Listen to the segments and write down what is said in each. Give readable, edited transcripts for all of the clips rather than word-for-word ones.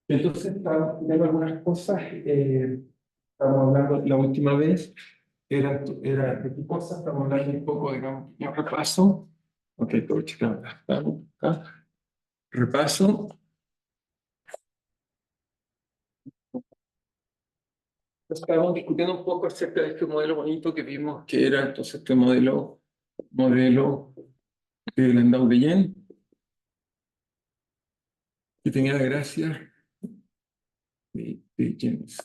Entonces, estamos viendo algunas cosas. Estamos hablando la última vez, era de qué cosas, estamos hablando un poco, digamos, un repaso. Ok, todo chicos, estamos acá. Repaso. Estábamos discutiendo un poco acerca de este modelo bonito que vimos, que era entonces este modelo de Landau-Guillén, que tenía la gracia de James,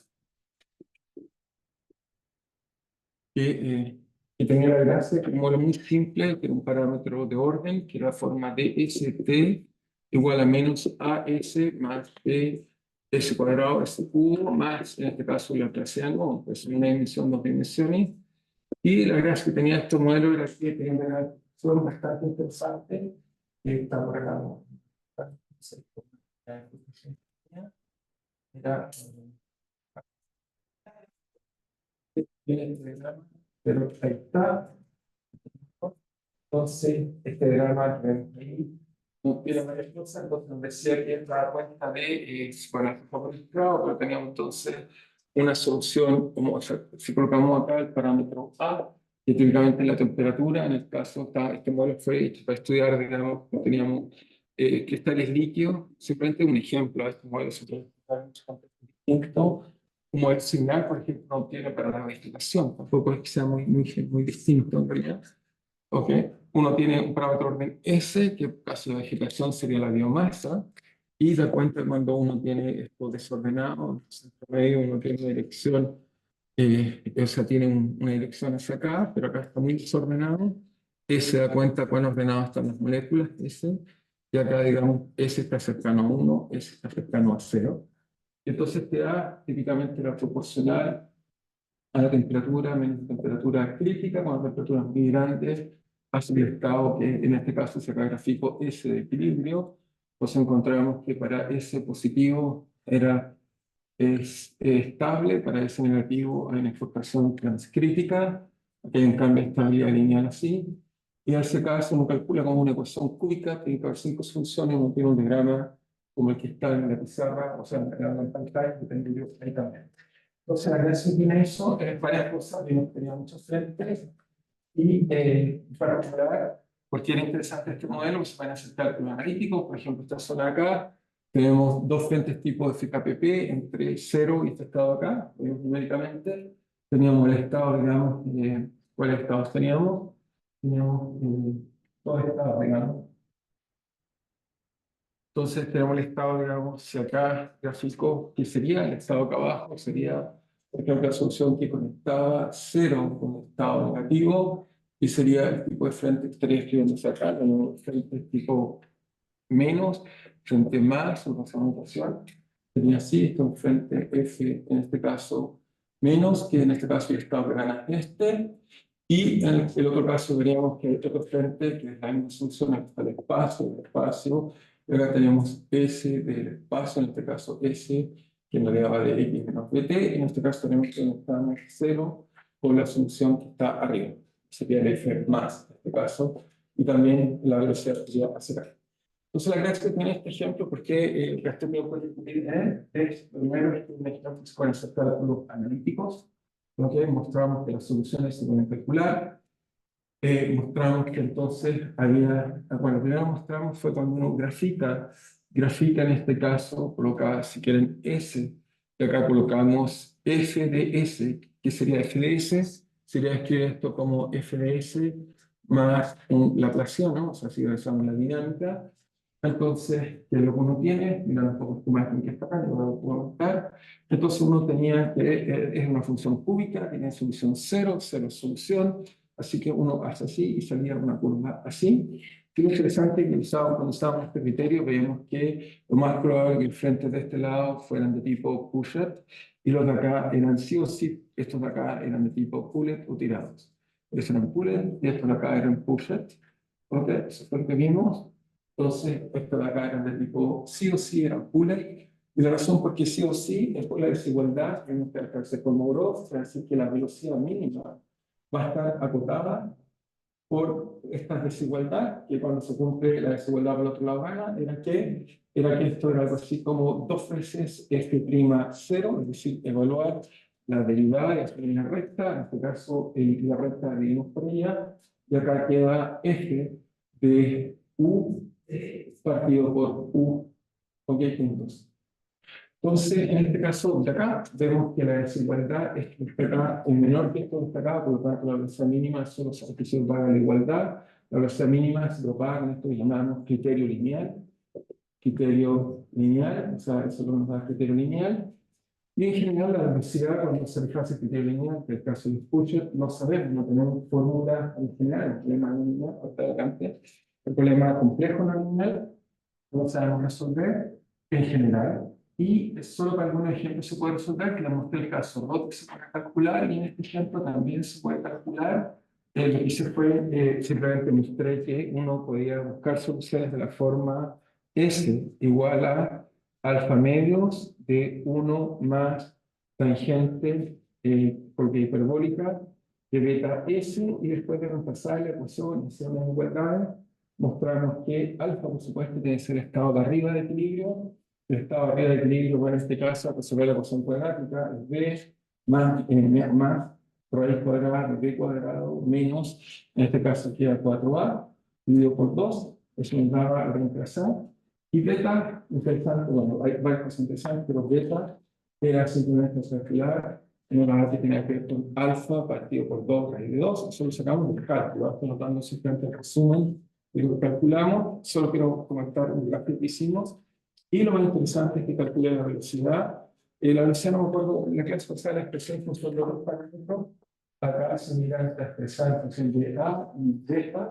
que, que tenía la gracia que un modelo muy simple, que era un parámetro de orden, que era la forma de st igual a menos as más b s cuadrado s cubo más, en este caso, el laplaciano, pues una dimensión, dos dimensiones. Y la gracia que tenía este modelo era que tenía una función bastante interesante, que está por acá, ¿no? Era, pero ahí está. Entonces, este drama no tiene varias cosas, entonces nos decía que la cuenta de, bueno, fue registrado, pero teníamos entonces una solución, como, o sea, si colocamos acá el parámetro A, que típicamente es la temperatura, en el caso está, este modelo fue hecho para estudiar, digamos, que teníamos cristales líquidos, simplemente un ejemplo, este modelo se puede usar en muchos contextos distintos. Un modelo similar, por ejemplo, no tiene para la vegetación, tampoco es que sea muy distinto en realidad. ¿Ok? Uno tiene un parámetro orden S, que en caso de vegetación sería la biomasa, y da cuenta cuando uno tiene esto desordenado, entonces, en medio uno tiene una dirección, o sea, tiene una dirección hacia acá, pero acá está muy desordenado. S da cuenta cuán ordenadas están las moléculas, S, y acá, digamos, S está cercano a 1, S está cercano a 0. Entonces te da típicamente la proporcional a la temperatura menos temperatura crítica, con temperaturas muy grandes, hacia el estado que en este caso se grafico S de equilibrio, pues encontramos que para S positivo es estable, para S negativo hay una exportación transcrítica, que en cambio estabilidad lineal así, y en ese caso uno calcula como una ecuación cúbica, tiene que haber 5 funciones, uno tiene un diagrama como el que está en la pizarra, o sea, en la pantalla, que tengo yo ahí también. Entonces, la gracia tiene eso, varias cosas, tenía muchos frentes, y para aclarar, porque era interesante este modelo, se van a hacer cálculos analíticos, por ejemplo, esta zona de acá, tenemos dos frentes tipo de FKPP entre 0 y este estado acá, numéricamente, teníamos el estado, digamos, ¿cuáles estados teníamos? Teníamos dos estados, digamos. Entonces tenemos el estado, digamos, si acá gráfico, que sería el estado acá abajo, sería, por ejemplo, la solución que conectaba 0 con el estado negativo, y sería el tipo de frente que estaría escribiéndose acá, tenemos frente tipo menos, frente más, una ecuación, sería así, esto es un frente F, en este caso, menos, que en este caso el estado que gana este, y en el otro caso veríamos que hay otro frente, que es la misma solución, aquí está el espacio, y acá tenemos S del espacio, en este caso S, que en realidad va de X menos bt, y en este caso tenemos que estamos 0 con la solución que está arriba, sería el F más, en este caso, y también la velocidad que lleva hacia acá. Entonces, la gracia que tiene este ejemplo, porque este tiempo de discutir es, primero, es un ejemplo que se pueden hacer cálculos analíticos, donde mostramos que las soluciones se pueden calcular. Mostramos que entonces había, bueno, primero mostramos fue cuando uno grafica en este caso, coloca, si quieren, S, y acá colocamos f de S, que sería f de S, sería escribir esto como f de S más un laplaciano, o sea, si usamos la dinámica. Entonces, que es lo que uno tiene, mirando un poco más en que está acá, no lo puedo mostrar. Entonces uno tenía que es una función cúbica, tiene solución 0, 0 solución, así que uno hace así y salía una curva así. Y lo interesante es que cuando usábamos este criterio, veíamos que lo más probable es que el frente de este lado fueran de tipo push-up y los de acá eran sí o sí, estos de acá eran de tipo pull-it o tirados. Estos eran pull-it y estos de acá eran push-up. ¿Ok? Eso fue lo que vimos. Entonces, estos de acá eran de tipo sí o sí eran pull-it. Y la razón por qué sí o sí es por la desigualdad en este se conmemoró, es decir, que la velocidad mínima va a estar acotada por esta desigualdad, que cuando se cumple la desigualdad por el otro lado gana, era que esto era algo así como 2 veces f'0, es decir, evaluar la derivada y hacer una recta, en este caso la recta la dividimos por ella, y acá queda f de u partido por u, ok, puntos. Entonces, en este caso de acá, vemos que la desigualdad es que está acá es menor que esto que está acá, por lo tanto la velocidad mínima solo se paga la igualdad, la velocidad mínima se lo paga en esto que llamamos criterio lineal, o sea, eso nos da criterio lineal, y en general la velocidad cuando se le hace criterio lineal, que es el caso de Spucher, no sabemos, no tenemos fórmula en general, el problema lineal, hasta adelante, el problema complejo no lineal, no sabemos resolver en general. Y solo para algunos ejemplos se puede resolver, que le mostré el caso ROT que se puede calcular, y en este ejemplo también se puede calcular. Lo que hice fue, simplemente mostré que uno podía buscar soluciones de la forma S igual a alfa medios de 1 más tangente porque hiperbólica de beta S, y después de reemplazar la ecuación, hicimos igualdades, mostramos que alfa, por supuesto, tiene que ser el estado de arriba de equilibrio. El estado de arriba de equilibrio, bueno, en este caso, resolver la ecuación cuadrática, es b más raíz cuadrada de b cuadrado menos, en este caso queda 4a, dividido por 2, eso nos daba al reemplazar. Y beta, interesante, bueno, hay varias cosas interesantes, pero beta era simplemente circular, en una que tenía que ver con alfa partido por 2 raíz de 2, eso lo sacamos del cálculo, estoy notando simplemente el resumen de lo que calculamos, solo quiero comentar un gráfico que hicimos, y lo más interesante es que calculé la velocidad. La velocidad, no me acuerdo, en la clase pasada la expresión en función de los parámetros, acá se mira esta expresión en función de A y beta,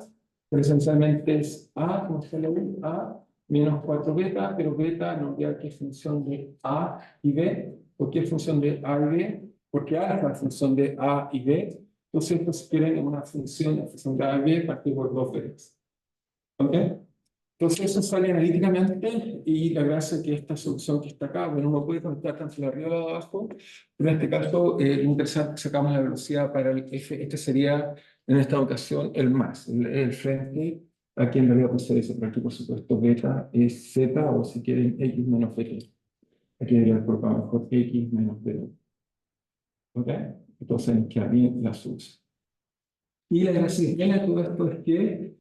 pero esencialmente es A, como se le ve, A menos 4 beta, pero beta no ya que es función de A y B. ¿Por qué es función de A y B? Porque alfa es función de A y B. Entonces, esto se quiere en una función de A y B partido por 2 veces. ¿Ok? Entonces eso sale analíticamente, y la gracia es que esta solución que está acá, bueno, uno puede conectar tanto la arriba como la abajo, pero en este caso interesante, sacamos la velocidad para el F, este sería en esta ocasión el más, el frente, aquí en realidad puede ser eso, pero aquí por supuesto beta es Z, o si quieren X menos beta. Aquí debería colocar mejor X menos beta. ¿Ok? Entonces nos queda bien la solución. Y la gracia que tiene todo esto es que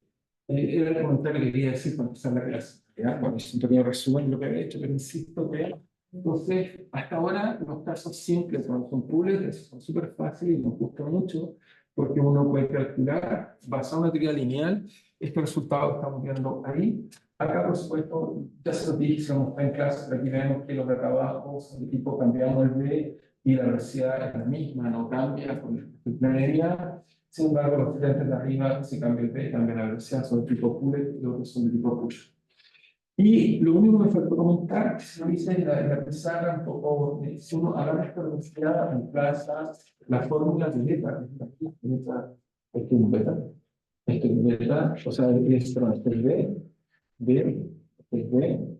era el comentario que quería decir para empezar la clase. ¿Ya? Bueno, es un pequeño resumen de lo que había hecho, pero insisto que, entonces, hasta ahora los casos simples cuando son pools son súper fáciles y nos gustan mucho, porque uno puede calcular, basado en una teoría lineal, estos resultados que estamos viendo ahí. Acá, por supuesto, ya se los dije, se los mostré en clase, pero aquí vemos que los de acá abajo son de tipo cambiamos el B y la velocidad es la misma, no cambia con la media. Sin embargo, los estudiantes de arriba, si cambia el P, cambia la velocidad, son de tipo pull, y los otros son de tipo push. Y lo único que me faltó comentar, si lo hice en la pizarra, un poco, si uno agarra esta velocidad, reemplaza la fórmula de beta, esto es beta, o sea, esto es B, esto es B,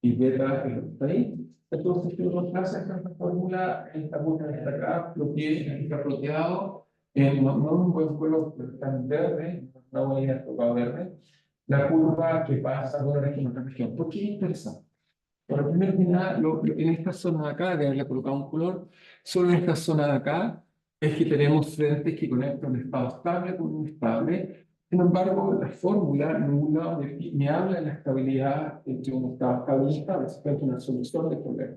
y beta es lo que está ahí. Entonces, si uno reemplaza esta fórmula, esta curva que está acá, lo que está bloqueado, no un buen color, pero está en verde, una buena idea tocado verde, la curva que pasa de una región a otra región. ¿Por qué es interesante? Bueno, primero que nada, en esta zona de acá, de haberle colocado un color, solo en esta zona de acá es que tenemos frentes que conectan un estado estable con un inestable. Sin embargo, la fórmula nula me habla de la estabilidad entre un estado estable y inestable, es una solución del problema.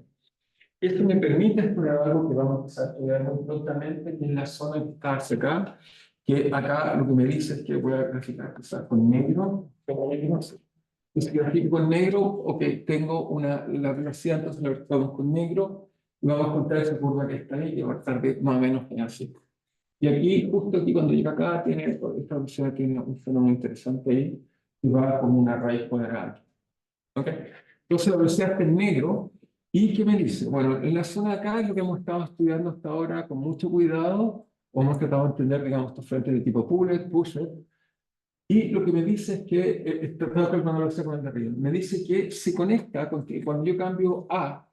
Esto me permite explorar algo que vamos a empezar a estudiar muy prontamente, que es la zona que está hacia acá, que acá lo que me dice es que voy a graficar quizás con negro, como negro, sí. Si grafico con negro, ok, tengo la velocidad, entonces la graficamos con negro, y vamos a encontrar esa curva que está ahí, que va a estar más o menos así. Y aquí, justo aquí, cuando llega acá, esta velocidad tiene un fenómeno interesante ahí, y va como una raíz cuadrada. ¿Ok? Entonces la velocidad está en negro. ¿Y qué me dice? Bueno, en la zona de acá es lo que hemos estado estudiando hasta ahora con mucho cuidado, o hemos tratado de entender, digamos, estos frentes de tipo pullet, pusher. Y lo que me dice es que, tratado de calcular la velocidad con el de arriba, me dice que se conecta, cuando yo cambio A,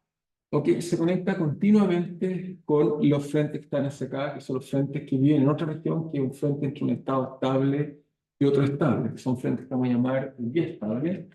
okay, se conecta continuamente con los frentes que están hacia acá, que son los frentes que viven en otra región, que es un frente entre un estado estable y otro estable, que son frentes que vamos a llamar biestables.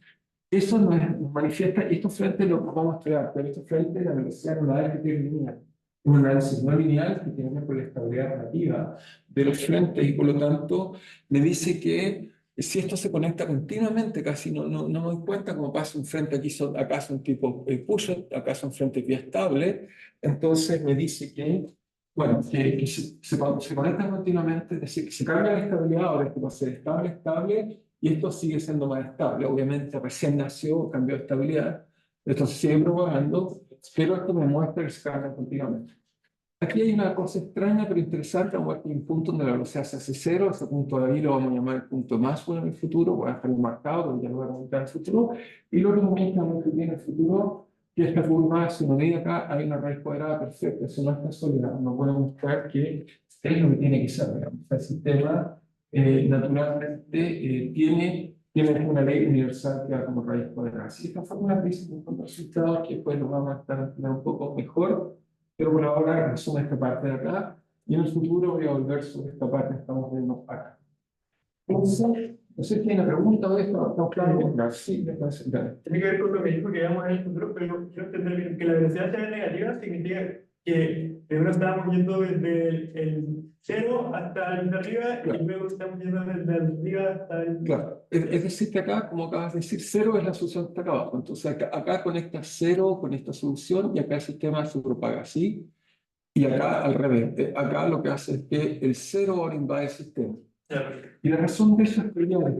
Eso nos manifiesta, y estos frentes los vamos a estudiar, pero estos frentes la velocidad no es que tiene lineal, un análisis no lineal que tiene que ver con la estabilidad relativa de los frentes y por lo tanto me dice que si esto se conecta continuamente, casi no me doy cuenta como pasa un frente aquí, acá son tipo push, acá son frentes biestables, entonces me dice que, bueno, que se conectan continuamente, es decir, que se cambia la estabilidad, ahora esto va a ser estable, estable, y esto sigue siendo más estable. Obviamente recién nació, cambió de estabilidad, esto se sigue propagando, pero esto me muestra que se cambia continuamente. Aquí hay una cosa extraña pero interesante, vamos a ver que hay un punto donde la velocidad se hace cero, ese punto de ahí lo vamos a llamar el punto máximo en el futuro, voy a dejarlo marcado, porque ya lo voy a comentar en el futuro, y lo único que vamos a ver en el futuro, que esta curva, si uno mide acá, hay una raíz cuadrada perfecta, eso no es casualidad, nos puede mostrar que es lo que tiene que ser, digamos. El sistema naturalmente tiene una ley universal que da como raíz cuadrada. Así que esta fórmula dice un resultados que después lo vamos a estar un poco mejor, pero por ahora resume esta parte de acá, y en el futuro voy a volver sobre esta parte que estamos viendo acá. Entonces, no sé si tiene una pregunta o esto, ¿estamos claros? Sí, me parece. Dale. Tiene que ver con lo que dijo que íbamos en el futuro, pero quiero entender bien que la velocidad sea negativa significa que primero estábamos yendo desde el cero hasta el de arriba y Claro. luego estamos yendo desde arriba hasta el... Claro, es decir, que acá, como acabas de decir, cero es la solución que está acá abajo. Entonces, acá conecta cero con esta solución y acá el sistema se propaga así. Y acá al revés. Acá lo que hace es que el cero ahora invade el sistema. Y la razón de eso es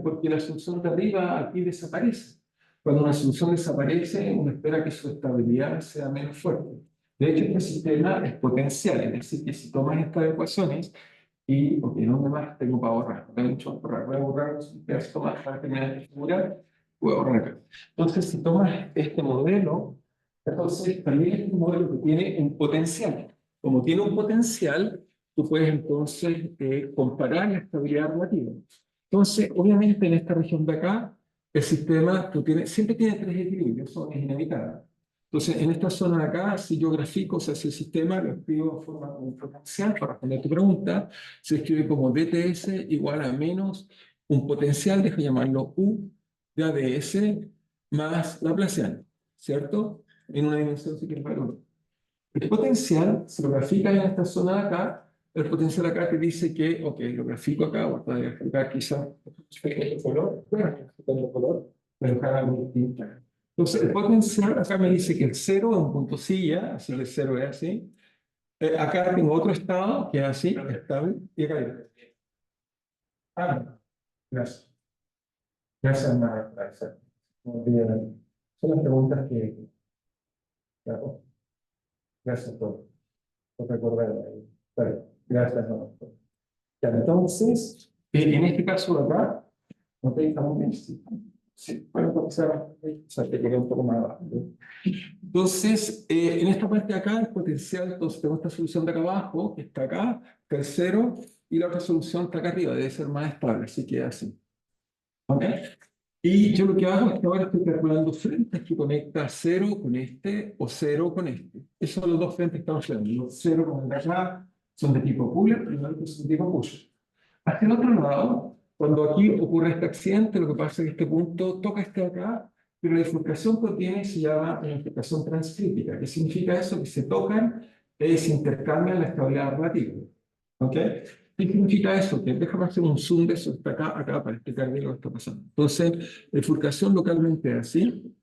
porque la solución de arriba aquí desaparece. Cuando una solución desaparece, uno espera que su estabilidad sea menos fuerte. De hecho, este sistema es potencial, es decir, que si tomas estas ecuaciones y, ok, ¿dónde más tengo para borrar? No tengo mucho para borrar. Voy a borrar un pedazo más para terminar de figurar. Voy a borrar acá. Entonces, si tomas este modelo, entonces también es un modelo que tiene un potencial. Como tiene un potencial, tú puedes entonces comparar la estabilidad relativa. Entonces, obviamente en esta región de acá, el sistema siempre tiene tres equilibrios, eso es inevitable. Entonces, en esta zona de acá, si yo grafico, o sea, si el sistema lo escribo de forma como potencial, para responder tu pregunta, se escribe como DTS igual a menos un potencial, deja llamarlo U de ADS más Laplaciano, ¿cierto? En una dimensión si quieres valor. El potencial se lo grafica en esta zona de acá. El potencial acá te dice que, ok, lo grafico acá, voy a graficar quizá el color, bueno, el color, pero cada uno distinto. Entonces, el potencial acá me dice que el cero es un punto silla, así que el cero es así. Acá tengo otro estado que es así, estable, y acá hay. No, gracias. Gracias, Mara. Gracias. Son las preguntas que. Claro, gracias por recordar. Vale, gracias. No. Ya, entonces, en este caso de acá, ok, estamos bien. Sí, sí, bueno, pasar, o sea, te quedé un poco más abajo. Entonces, en esta parte de acá, el potencial, entonces tengo esta solución de acá abajo, que está acá, que es cero, y la otra solución está acá arriba, debe ser más estable, así que así. ¿Ok? Y yo lo que hago es que ahora estoy calculando frentes que conecta cero con este o cero con este. Esos son los dos frentes que estamos haciendo. Los cero con el de acá son de tipo puller y los otros son de tipo pusher. Hacia el otro lado, cuando aquí ocurre este accidente, lo que pasa es que este punto toca este de acá, pero la bifurcación que tiene se llama una bifurcación transcrítica. ¿Qué significa eso? Que se tocan y se intercambian la estabilidad relativa. ¿Ok? ¿Qué significa eso? Que déjame hacer un zoom de eso hasta acá, acá, para explicar bien lo que está pasando. Entonces, la bifurcación localmente es así,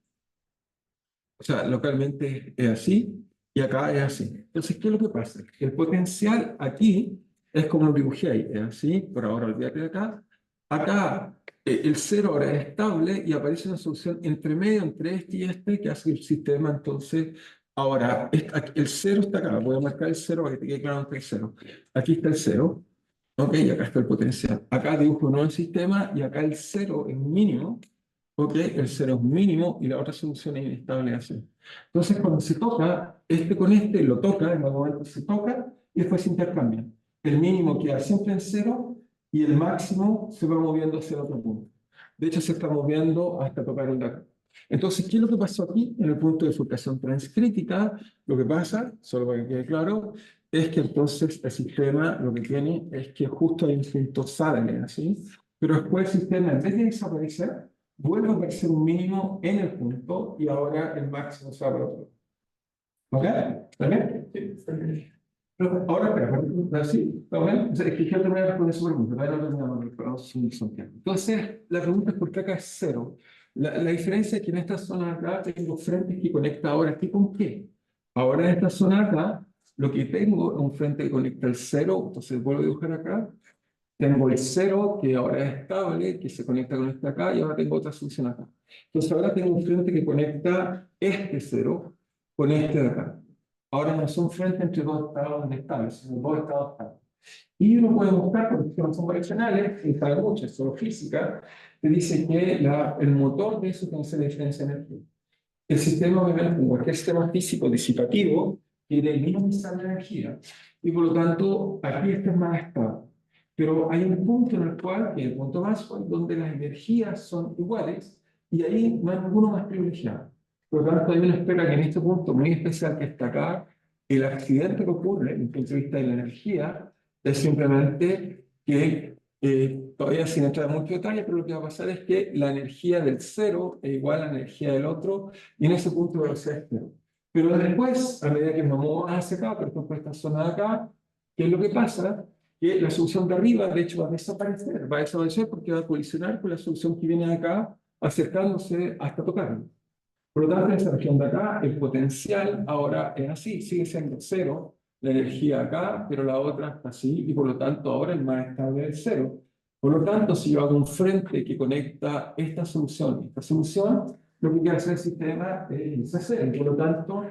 o sea, localmente es así, y acá es así. Entonces, ¿qué es lo que pasa? El potencial aquí es como lo dibujé ahí, es así, por ahora olvídate de acá. Acá el cero ahora es estable y aparece una solución entre medio, entre este y este, que hace que el sistema entonces, ahora, el cero está acá, voy a marcar el cero para que te quede claro entre el cero. Aquí está el cero, ok, y acá está el potencial. Acá dibujo un nuevo sistema y acá el cero es mínimo, ok, el cero es mínimo y la otra solución es inestable así. Entonces, cuando se toca, este con este lo toca, en algún momento se toca y después se intercambian. El mínimo queda siempre en cero y el máximo se va moviendo hacia el otro punto. De hecho, se está moviendo hasta tocar el de acá. Entonces, ¿qué es lo que pasó aquí? En el punto de bifurcación transcrítica, lo que pasa, solo para que quede claro, es que entonces el sistema lo que tiene es que justo hay un punto sale, ¿así? pero después el sistema, en vez de desaparecer, vuelve a aparecer un mínimo en el punto y ahora el máximo se va para otro. ¿Ok? ¿Está bien? Sí, está bien. Pero ahora, espera, ¿sí? ¿Está bien? O sea, es que quiero terminar de responder su pregunta, todavía no terminamos, pero vamos a un tiempo. Entonces, la pregunta es por qué acá es cero. La diferencia es que en esta zona de acá tengo frentes que conecta ahora aquí con qué. Ahora en esta zona de acá, lo que tengo es un frente que conecta el cero, entonces vuelvo a dibujar acá. Tengo el cero, que ahora es estable, que se conecta con este acá, y ahora tengo otra solución acá. Entonces ahora tengo un frente que conecta este cero con este de acá. Ahora no son frentes entre dos estados estables, sino dos estados estables. Y uno puede buscar, porque no son variacionales, y sabe mucho, es solo física, te dice que el motor de eso tiene que ser la diferencia de energía. El sistema, obviamente, como cualquier sistema físico disipativo, quiere minimizar la energía, y por lo tanto, aquí este es más estable. Pero hay un punto en el cual, que es el punto básico, donde las energías son iguales, y ahí no hay ninguno más privilegiado. Por lo tanto, hay una espera que en este punto muy especial que está acá, el accidente que ocurre, desde el punto de vista de la energía, es simplemente que, todavía sin entrar en mucho detalle, pero lo que va a pasar es que la energía del cero es igual a la energía del otro, y en ese punto va a ser cero. Pero después, a medida que nos movemos hacia acá, por ejemplo, esta zona de acá, ¿qué es lo que pasa? Que la solución de arriba, de hecho, va a desaparecer porque va a colisionar con la solución que viene de acá, acercándose hasta tocarlo. Por lo tanto, en esta región de acá, el potencial ahora es así, sigue siendo cero, la energía acá, pero la otra está así, y por lo tanto ahora el más estable es cero. Por lo tanto, si yo hago un frente que conecta esta solución y esta solución, lo que quiere hacer el sistema es hacer. Por lo tanto,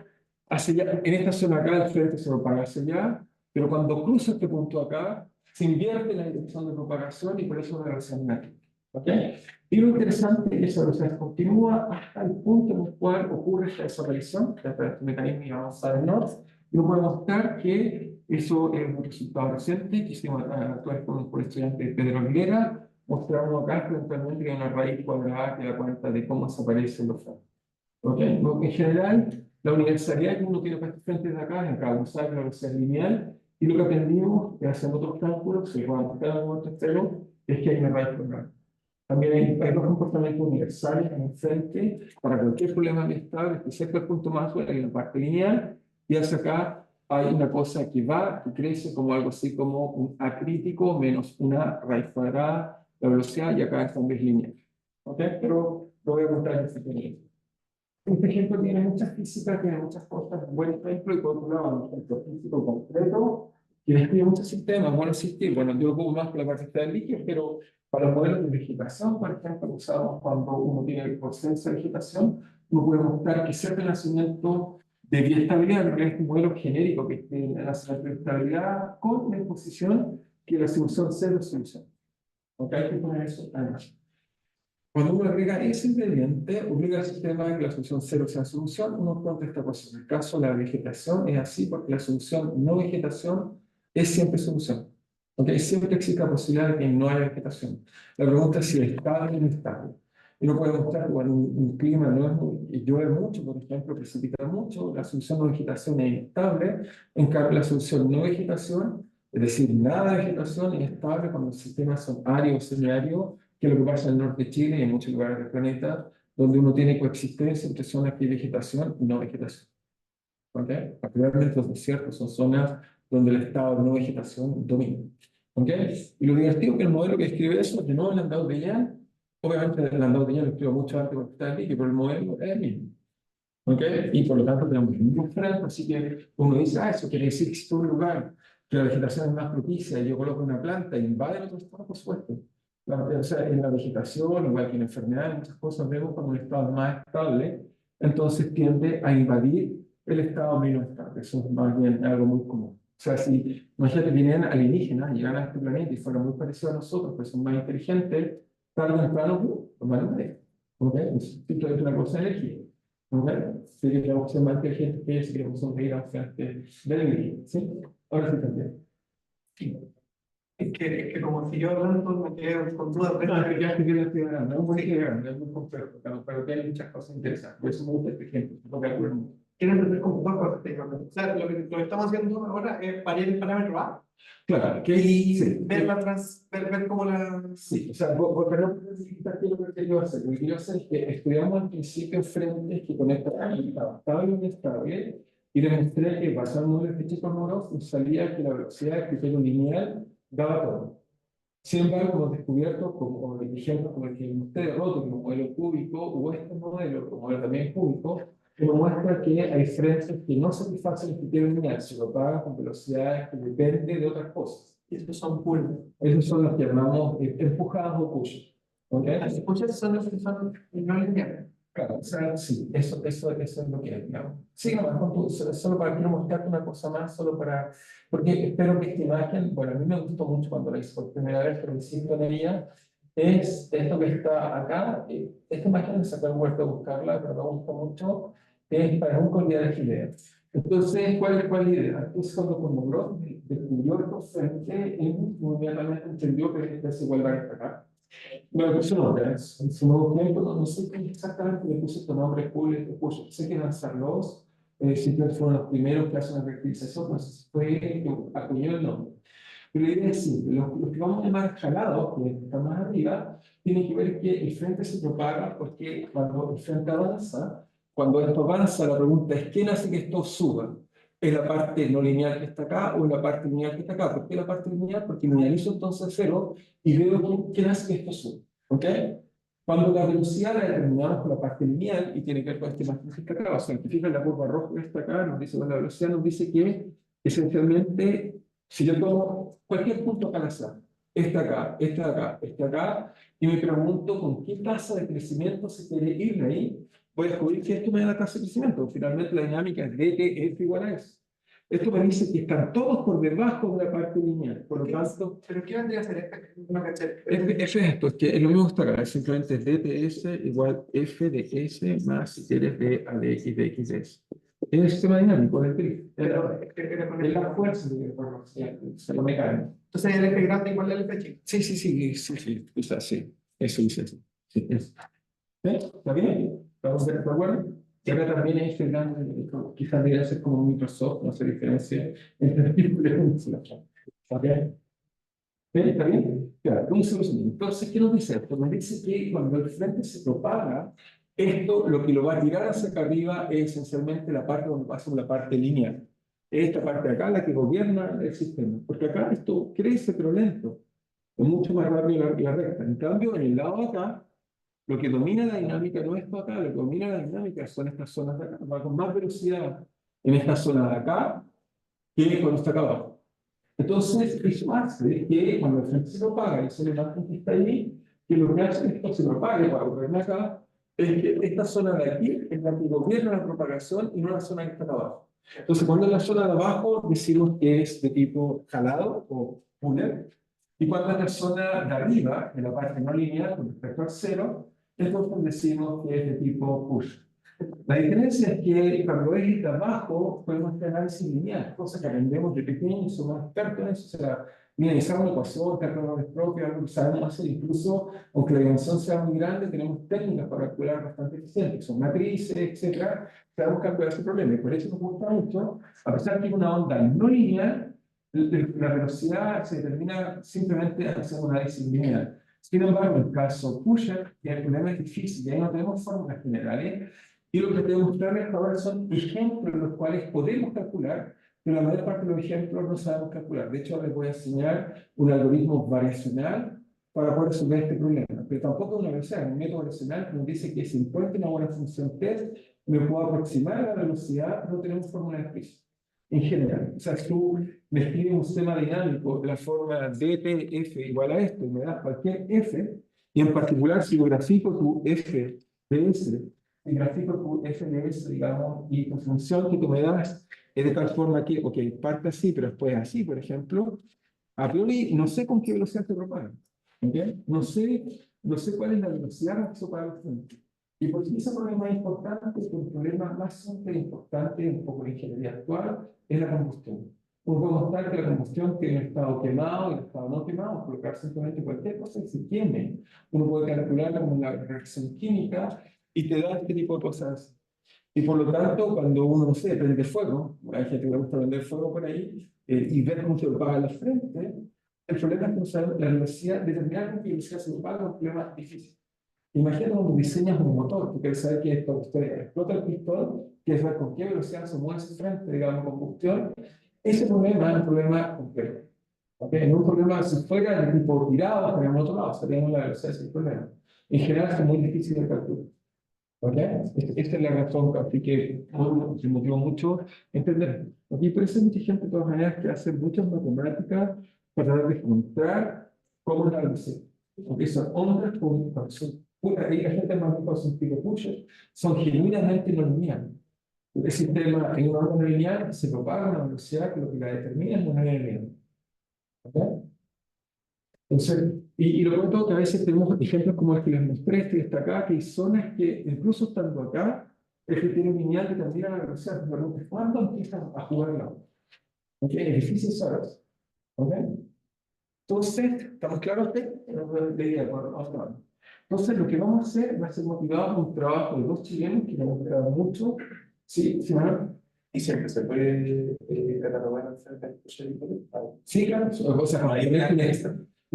en esta zona acá el frente se propaga hacia allá, pero cuando cruza este punto acá, se invierte la dirección de propagación y por eso la relación negativa. ¿Ok? Y lo interesante es que esa velocidad continúa hasta el punto en el cual ocurre esta desaparición de este mecanismo llamado Sudden North. Y lo podemos mostrar que eso es un resultado reciente que hicimos actuar con el estudiante Pedro Aguilera. Mostramos acá eventualmente que hay una raíz cuadrada que da cuenta de cómo desaparecen los frentes. ¿Okay? En general, la universalidad que uno tiene para estos frentes de acá, en cada uno sabe la velocidad lineal, y lo que aprendimos haciendo otros cálculos, que podemos mostrar en otro extremo, es que hay una raíz cuadrada. También hay dos comportamientos universales en el frente para cualquier problema inestable, que cerca del punto más alto hay una parte lineal, y hacia acá hay una cosa que va y crece como algo así como un acrítico menos una raíz cuadrada, la velocidad, y acá es también lineal. ¿Ok? Pero lo voy a contar en este ejemplo. Este ejemplo tiene mucha física, tiene muchas cosas, un buen ejemplo, y por otro lado, un ejemplo físico concreto, que describe muchos sistemas, bueno, existir, bueno, yo lo pongo más por la parte de líquidos, pero para los modelos de vegetación, por ejemplo, que usamos cuando uno tiene el consenso de vegetación, uno puede mostrar que ese relacionamiento de biestabilidad, en realidad es un modelo genérico que tiene relacionamiento de estabilidad con la exposición que la solución cero es solución. ¿Ok? Hay que poner eso además. Cuando uno agrega ese ingrediente, obliga al sistema a que la solución cero sea solución, uno encuentra esta ecuación. En el caso de la vegetación es así porque la solución no vegetación es siempre solución. ¿Okay? Siempre existe la posibilidad de que no haya vegetación. La pregunta es si es estable o no estable. Y uno puede mostrar que cuando un clima no es muy, llueve mucho, por ejemplo, precipita mucho, la solución no vegetación es inestable. En cambio, la solución no vegetación, es decir, nada de vegetación, es estable cuando los sistemas son áridos o semiáridos, que es lo que pasa en el norte de Chile y en muchos lugares del planeta, donde uno tiene coexistencia entre zonas de vegetación y no vegetación. ¿Okay? Particularmente los desiertos son zonas donde el estado de no vegetación domina. ¿Okay? Y lo divertido es que el modelo que escribe eso, de nuevo el Landau de Jan, obviamente el Landau de Jan lo escribió mucho antes porque está aquí, pero el modelo es el mismo. ¿Okay? Y por lo tanto tenemos el mismo frente, así que uno dice, eso quiere decir que si todo un lugar que la vegetación es más propicia y yo coloco una planta y invade el otro estado, por supuesto. O sea, en la vegetación, igual que en enfermedades, muchas cosas vemos cuando un estado es más estable, entonces tiende a invadir el estado menos estable. Eso es más bien algo muy común. O sea, si imagínate que vinieran alienígenas, llegaran a este planeta y fueran muy parecidos a nosotros, pues son más inteligentes, tarde o temprano, los van a morir. ¿Ok? Es simplemente una cosa de energía. ¿Ok? Si queremos ser más inteligentes que ellos, si queremos sonreír a frente de la energía. ¿Sí? Ahora sí también. Sí. Es que como si yo hablando me quedo con dudas. No, que ya te quiero estudiar, no es muy grande, es muy complejo, pero tiene muchas cosas interesantes. Por eso me gusta este ejemplo, lo que ocurre mucho. quiero entender como dos cosas técnicamente. O sea, lo que estamos haciendo ahora es variar el parámetro A Claro, que y sí, ver cómo la... sí, o sea, pero no necesitas qué es lo que quiero hacer. Lo que quiero hacer es que estudiamos al principio frentes que conectan estable y inestable y demostré que basado en el efecto Kolmogorov nos salía que la velocidad de criterio lineal daba todo. Sin embargo, hemos descubierto, como ejemplos como el que ustedes roto, como modelo cúbico, o este modelo, como modelo también cúbico, que nos muestra que hay frentes que no satisfacen el criterio lineal, se lo pagan con velocidades que dependen de otras cosas. Y estos son pull. Esos son los que llamamos empujadas o push. ¿Ok? Las pushas son los que son no lineales. Claro, o sea, sí, eso es lo que es, digamos. Sí, nomás, solo para quiero mostrarte una cosa más, solo para, porque espero que esta imagen, bueno, a mí me gustó mucho cuando la hice por primera vez, pero insisto en ella, es esto que está acá, esta imagen me sacó el huerto a buscarla, pero me gusta mucho, es para un collar de Gilea. Entonces, ¿cuál es la idea? Entonces, cuando Kolmogorov descubrió esto frente, inmediatamente entendió que esta desigualdad está acá. Bueno, pues no, en su nuevo tiempo, no sé exactamente le puse estos nombres públicos, sé que Lanzaros, siempre fueron los primeros que hacen la caracterización, no sé si fue el que acuñó el nombre. Pero la idea es simple, los que vamos a llamar escalados, que están más arriba, tienen que ver que el frente se propaga porque cuando el frente avanza, cuando esto avanza, la pregunta es, ¿quién hace que esto suba? ¿Es la parte no lineal que está acá o la parte lineal que está acá? ¿Por qué la parte lineal? Porque linealizo entonces cero y veo quién hace que esto suba. ¿Ok? Cuando la velocidad la determinamos con la parte lineal y tiene que ver con este más que está acá, o sea, si fijan la curva roja que está acá, nos dice, bueno, la velocidad nos dice que esencialmente, si yo tomo cualquier punto acá al azar, este acá, este acá, este acá, y me pregunto con qué tasa de crecimiento se quiere ir de ahí, voy a descubrir que esto me da la tasa de crecimiento. Finalmente la dinámica es DTF igual a eso. Esto me dice que están todos por debajo de la parte lineal. Por lo tanto, ¿Pero qué vendría a ser este? No caché. F es esto, es que lo mismo está acá, es simplemente dts igual f de s más si quieres d a de x de x de s. Es el sistema dinámico del grid. Pero Es la fuerza de la información, se lo mecánico. entonces el F grande igual al F chico. Sí, quizás sí. Eso dice así. Sí, eso. ¿Está bien? ¿Estamos de acuerdo? Y acá también es este grande, quizás debería ser como Microsoft, no se diferencia entre el tipo de instalación. ¿Está bien? ¿Está bien? Claro, entonces, ¿qué nos dice esto? Nos dice que cuando el frente se propaga, esto lo que lo va a tirar hacia acá arriba es esencialmente la parte donde pasa la parte lineal. Esta parte de acá la que gobierna el sistema. Porque acá esto crece pero lento. Es mucho más rápido la recta. En cambio, en el lado de acá, lo que domina la dinámica no es esto acá, lo que domina la dinámica son estas zonas de acá. Va con más velocidad en esta zona de acá que cuando está acá abajo. Entonces, eso hace que cuando el frente se propaga y se le da que está ahí, que lo que hace es que esto se propague para volverme acá, es que esta zona de aquí es la que gobierna la propagación y no la zona que está acá abajo. Entonces, cuando es la zona de abajo, decimos que es de tipo jalado o puller, y cuando es la zona de arriba, de la parte no lineal, con respecto al cero, entonces decimos que es de tipo push. La diferencia es que cuando es de abajo podemos hacer análisis lineal, cosa que aprendemos de pequeños, somos expertos en eso, o sea, linealizar una ecuación, calculadores propios, algo que sabemos hacer, incluso aunque la dimensión sea muy grande, tenemos técnicas para calcular bastante eficientes, son matrices, etcétera, sabemos calcular ese problema, y por eso nos gusta mucho, a pesar que es una onda no lineal, la velocidad se determina simplemente haciendo un análisis lineal. Sin embargo, en el caso Pusher, el problema es difícil, y ahí no tenemos fórmulas generales, y lo que te voy a mostrarles ahora son ejemplos los cuales podemos calcular, pero la mayor parte de los ejemplos no sabemos calcular. De hecho, les voy a enseñar un algoritmo variacional para poder resolver este problema. Pero tampoco es una velocidad, un método variacional que nos dice que si encuentro una buena función test, me puedo aproximar a la velocidad, no tenemos fórmula de prisa. En general, o sea, si tú me escribes un sistema dinámico de la forma dtf igual a esto, y me das cualquier f, y en particular si yo grafico tu f de s, y grafico tu FNS, digamos, y tu función que tú me das es de tal forma que, ok, parte así, pero después así, por ejemplo, a priori no sé con qué velocidad se propaga. ¿Okay? No sé cuál es la velocidad que se propaga el frente. Y por qué ese problema es importante, porque el problema más simple e importante, un poco de ingeniería actual, es la combustión. Uno puede mostrar que la combustión tiene un estado quemado y un estado no quemado, colocar simplemente cualquier cosa que se queme. Uno puede calcularla como una reacción química y te da este tipo de cosas. Y por lo tanto, cuando uno, no sé, prende fuego, hay gente que le gusta prender fuego por ahí, y ver cómo se propaga en la frente, el problema es que no sabe la velocidad, determinar con qué velocidad se propaga es un problema difícil. Imagina cuando diseñas un motor, tú quieres saber que esto, usted explota el pistón, quieres ver con qué velocidad se mueve ese frente, digamos, combustión. Ese problema es un problema complejo. ¿Okay? En un problema, si fuera de tipo tirado, estaríamos al otro lado, sabríamos la velocidad sin problema. En general es muy difícil de calcular. ¿Okay? Esta es la razón, así que se motivó mucho entender. Aquí por eso hay mucha gente de todas maneras que hace muchas matemáticas para tratar de encontrar cómo es la velocidad. Porque son ondas con son ahí la gente más bien son tipo pusher, son genuinamente no lineales. El sistema en una onda no lineal se propaga a una velocidad que lo que la determina es una lineal. ¿Okay? Entonces, y lo cuento que a veces tenemos ejemplos como el que les mostré, este que está acá, que hay zonas que incluso estando acá, el que tiene lineal que termina la velocidad. ¿Cuándo empiezan a jugar la otra? ¿Okay? Es difícil saber. ¿Okay? Entonces, ¿estamos claros? Entonces, lo que vamos a hacer va a ser motivado por un trabajo de dos chilenos que nos han gustado mucho. Sí, sí, ¿no? Y siempre se puede catalogar al frente del proyecto. Sí, claro. O sea, cuando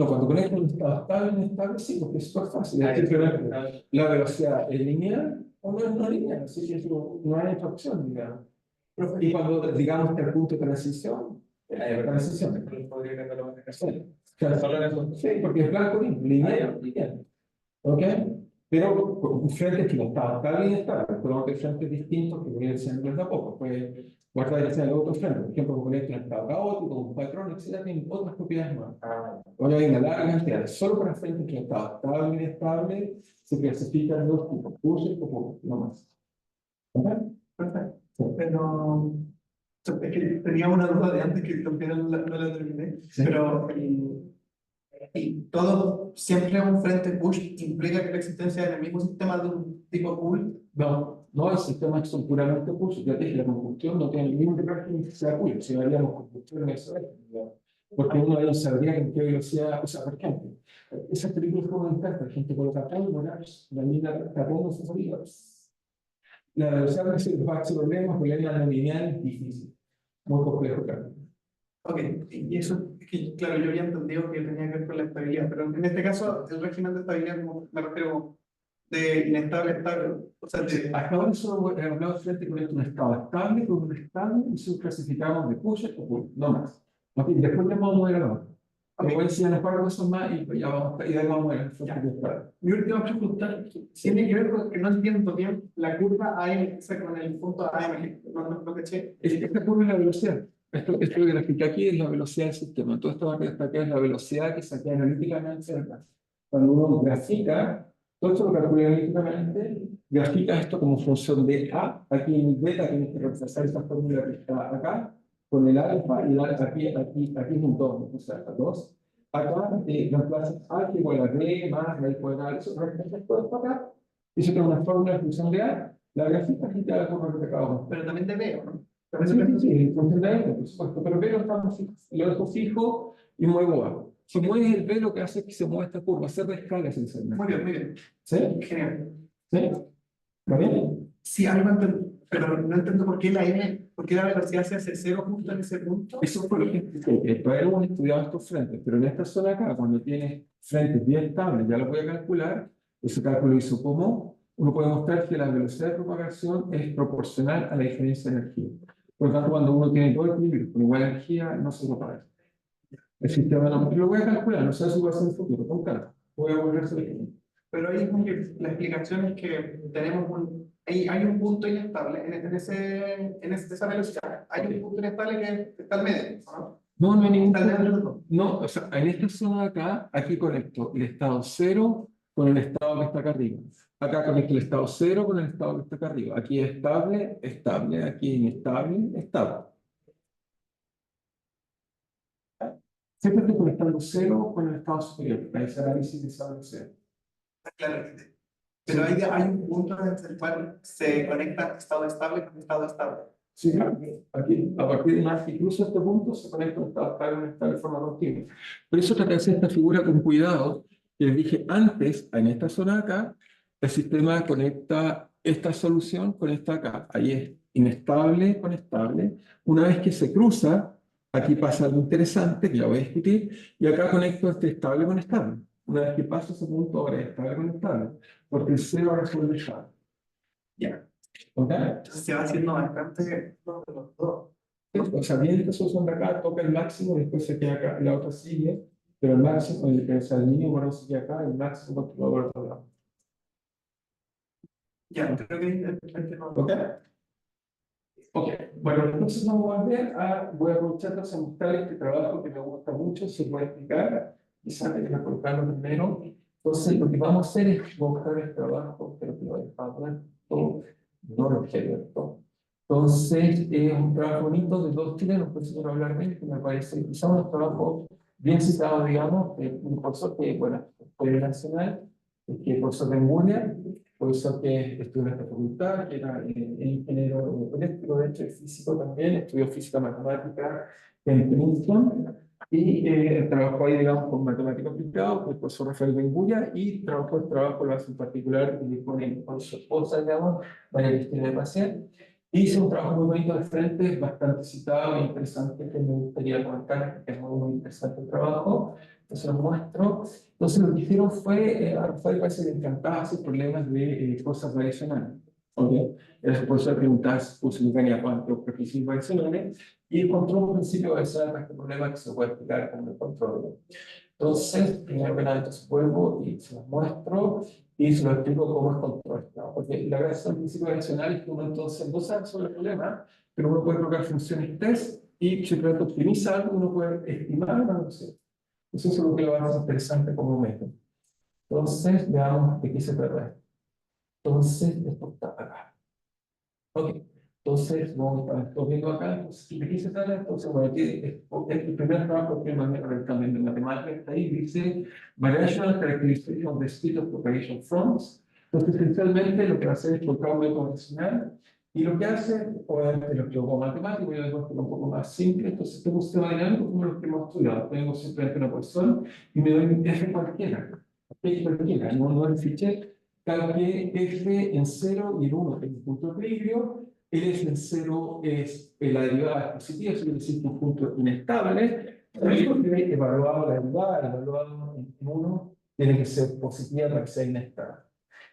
cuando conectan un estado estable y inestable, sí, porque es súper fácil. Es decir, que la velocidad es lineal o no es no lineal, así que eso no hay otra opción, digamos. Y cuando, digamos, está el punto de transición, hay transición, después podría catalogar de casualidad. Sí, porque es blanco y lineal, lineal. ¿Ok? Pero con frentes que no estaban estable y inestable, pero hay frentes distintos que vienen siendo de a poco. Pues guardar ya sea el otro frente, por ejemplo, como un estado caótico, un patrón, etc., tienen otras propiedades más. Ahora hay una larga cantidad, solo para frentes que estaban estable y inestable, se clasifican dos tipos, pusher o pull, no más. ¿Ok? Perfecto. Pero es que tenía una duda de antes que al final no la terminé, Sí. pero y todo, siempre un frente push implica que la existencia del mismo sistema de un tipo pull. No, no, el sistema es puramente push. Ya te dije, la combustión no tiene ningún régimen que sea pull. Si haríamos combustión en ese régimen, porque uno no sabría en qué velocidad, o sea, por ejemplo, esas películas como encanta, la gente coloca pólvora, la mina tapando sus oídos. La velocidad de ese problema no lineal es difícil, muy complejo, claro. Ok, y eso, es que, claro, yo había entendido que tenía que ver con la estabilidad, pero en este caso, el régimen de estabilidad, como me refiero de inestable a estable, o sea, de. Hasta ahora solo he hablado frente con un estado estable, con un estable, y se clasificamos de pusher o pull, no más. Okay, después ya vamos a ir a la otra. Okay. Voy a enseñar un par de cosas más y pues ya vamos, y de ahí vamos a ir al frente de estable. Mi última pregunta tiene que ver con que no entiendo bien la curva AM, o sea, con el punto AM, no caché. Esta curva es la velocidad. Esto que grafiqué aquí es la velocidad del sistema. Entonces, esto que está acá es la velocidad que saqué analíticamente acá. Cuando uno grafica, todo esto lo calcula analíticamente, grafica esto como función de A. Aquí en el beta tienes que reemplazar esta fórmula que está acá con el alfa, y el alfa aquí es un 2, o sea, 2. Acá reemplazas A que igual a B más raíz cuadrada, eso reemplazas todo esto acá, y eso tiene una fórmula de función de A, la grafita y te da la curva que acabamos. Pero también de B, ¿no? Sí, funcionalmente, por supuesto, pero B lo dejo fijo y muevo A. Si mueves el B, lo que hace es que se mueva esta curva, hacer de escala esencialmente. Muy bien, muy bien. ¿Sí? Genial. ¿Sí? ¿Va bien? Sí, algo entiendo, pero no entiendo por qué la M, por qué la velocidad se hace cero justo en ese punto. Eso fue lo que todavía hemos estudiado estos frentes, pero en esta zona acá, cuando tienes frentes bien estables, ya lo voy a calcular, ese cálculo hizo como, uno puede mostrar que la velocidad de propagación es proporcional a la diferencia de energía. Por lo tanto, cuando uno tiene dos equilibrios con igual energía, no se propaga. El sistema no, lo voy a calcular, no sé si va a ser en el futuro, con calma. Voy a volver a hacer el. Pero ahí es como que la explicación es que tenemos hay un punto inestable en esa velocidad. Hay un punto inestable que está al medio, ¿no? No, no hay ningún Está al medio. No, o sea, en esta zona de acá, aquí conecto el estado 0 con el estado que está acá arriba. Acá conecto el estado 0 con el estado que está acá arriba. Aquí es estable, estable. Aquí inestable, estable. Siempre estoy conectando 0 con el estado superior. Para ese análisis de esa velocidad. Claro. Pero hay un punto en el cual se conecta estado estable con estado estable. Sí, claro. Aquí, a partir de más, incluso este punto se conecta un estado estable de forma continua. Por eso traté de hacer esta figura con cuidado. Les dije antes, en esta zona de acá, el sistema conecta esta solución con esta acá. Ahí es inestable con estable. Una vez que se cruza, aquí pasa algo interesante que ya voy a discutir, y acá conecto este estable con estable. Una vez que paso ese punto, ahora es estable con estable, porque el cero ahora se vuelve estable. Ya. ¿Ok? Entonces se va haciendo bastante uno de los dos. O sea, viene esta solución de acá, toca el máximo, después se queda acá, la otra sigue, pero el máximo, o sea, el mínimo bueno, sigue acá, el máximo continúa por otro lado. Ya, creo que no. ¿Ok? Ok, bueno, entonces vamos a volver a, voy a aprovechar para mostrar este trabajo que me gusta mucho, se puede explicar, quizás hay que colocarlo primero. Entonces, lo que vamos a hacer es buscar el trabajo, pero que lo dejamos todo, no lo quiero todo. Entonces, es un trabajo bonito de dos chilenos, por eso quiero hablar de él, que me parece quizás un trabajo bien citado, digamos, de un profesor que, bueno, fue nacional, que es profesor de Angulia, profesor que estudió en esta facultad, que era ingeniero eléctrico, de hecho, y físico también, estudió física matemática en Princeton, y trabajó ahí, digamos, con matemática aplicada, con el profesor Rafael Benguya, y trabajó el trabajo, lo hace en particular con su esposa, digamos, María Cristina de Maciel. Hice un trabajo muy bonito de frente, bastante citado e interesante, que me gustaría comentar, que es muy, muy interesante el trabajo. Entonces lo muestro. Entonces lo que hicieron fue, a Rafael parece que le encantaba hacer problemas de cosas variacionales. ¿Okay? El profesor preguntaba si tenía cuántos coeficientes variacionales y encontró un principio variacional para este problema que se puede explicar con el control. Entonces, primero que nada, entonces vuelvo y se los muestro y se lo explico cómo es control, ¿no? Porque la gracia del principio adicional es que uno entonces no sabe sobre el problema, pero uno puede colocar funciones test y si el optimiza algo, uno puede estimar una función. Eso es lo que lo hace interesante como método. Entonces, veamos de qué se trata esto. Entonces, esto está acá. Ok. Entonces, vamos a estar viendo acá. Entonces, ¿de qué se trata? Entonces, bueno, aquí el primer trabajo que también de matemáticas está ahí, dice Variational Characteristics of the Speed of Propagation Fronts. Entonces, esencialmente lo que hace es colocar un método adicional y lo que hace, obviamente lo que hago matemático, yo lo un poco más simple. Entonces, tengo un sistema dinámico como los que hemos estudiado. Tengo simplemente una posición y me doy un F cualquiera. F cualquiera, no el fichero. Tal que F en 0 y el 1 es un punto de equilibrio, el F en 0 es la derivada positiva, eso quiere decir que un punto inestable, y evaluado la derivada, evaluado en 1, tiene que ser positiva para que sea inestable.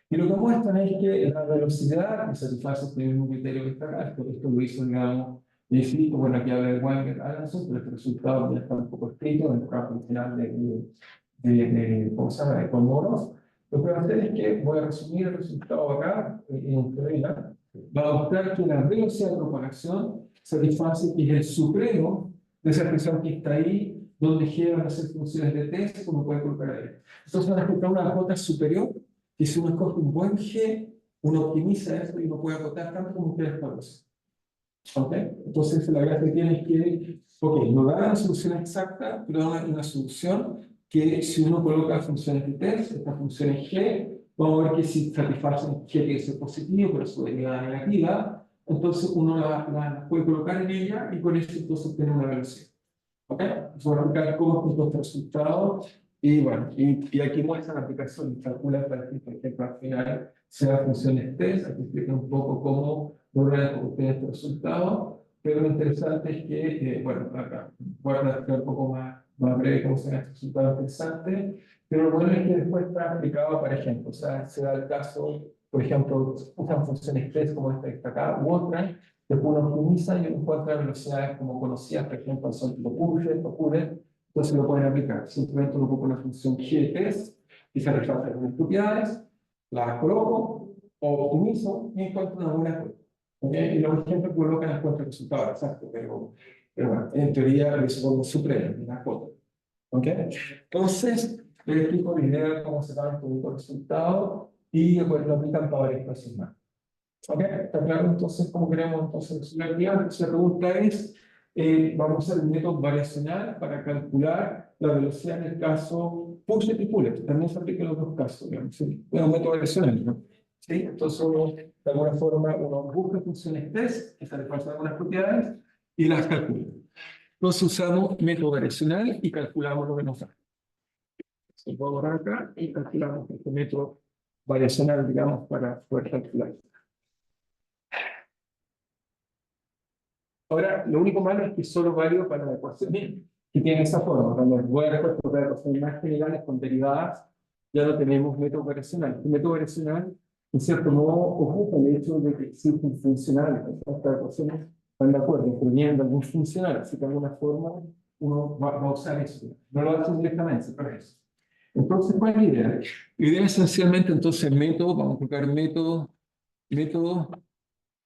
Y lo que muestran es que la velocidad que satisface el mismo criterio que está acá, esto lo hizo, digamos, escrito, bueno, aquí habla de Wenger-Alanson, pero este resultado ya está un poco escrito en el campo final ¿cómo se llama?, de Comoros. Lo que voy a hacer es que voy a resumir el resultado acá en teoría. Va a mostrar que la velocidad de propagación satisface que es el supremo de esa expresión que está ahí, donde G van a ser funciones de test, como puede colocar ahí. Entonces van a encontrar una J superior, que si uno escoge un buen G, uno optimiza eso y uno puede acotar tanto como ustedes conocen. ¿Ok? Entonces la gracia que tiene es que, ok, no da una solución exacta, pero da una solución que si uno coloca funciones de test, estas funciones G, vamos a ver que si satisfacen G que es positivo, pero su derivada negativa, entonces uno la puede colocar en ella y con eso entonces obtiene una velocidad. ¿Ok? Vamos a explicar cómo es este resultado y bueno, y aquí muestra la aplicación y calcula para que, por ejemplo, al final sea funciones test, aquí explica un poco cómo lograr obtener este resultado, pero lo interesante es que, bueno, acá voy a explicar un poco más breve cómo se este resultado interesante, pero lo bueno es que después está aplicado para ejemplo, o sea, se da el caso, por ejemplo, usan funciones test como esta que está acá, u otra, después uno optimiza y uno encuentra velocidades como conocidas, por ejemplo, son Locure, entonces lo pueden aplicar. Simplemente uno ocupa una función GTS y se resalta las propiedades, las coloco o optimizo y encuentro una buena cuenta. ¿Okay? Y los ejemplos que colocan encuentro el resultado exacto, pero bueno, en teoría eso es como supremo, una cuota. ¿Okay? Entonces, les explico la idea de cómo se dan estos resultados y después lo aplican para varias cosas más. ¿Ok? ¿Está claro entonces cómo queremos entonces la actividad? Entonces la pregunta es, vamos a usar el método variacional para calcular la velocidad en el caso Puget y Pullet. También se aplica en los dos casos, digamos. ¿Sí? Es un método variacional, ¿no? ¿Sí? Entonces uno, de alguna forma, uno busca funciones test que satisfacen algunas propiedades y las calcula. Entonces usamos método variacional y calculamos lo que nos da. Se puede borrar acá y calculamos este método variacional, digamos, para poder calcular. Ahora, lo único malo es que es solo válido para las ecuaciones que tienen esa forma. Cuando voy a resolver ecuaciones más generales con derivadas, ya no tenemos método operacional. El método operacional, en cierto modo, ocupa el hecho de que existen funcionales. Estas ecuaciones están de acuerdo, incluyendo algún funcional. Así que de alguna forma uno va a usar eso. No lo hace directamente, pero eso. Entonces, ¿cuál es la idea? La idea es esencialmente, entonces, método, vamos a colocar método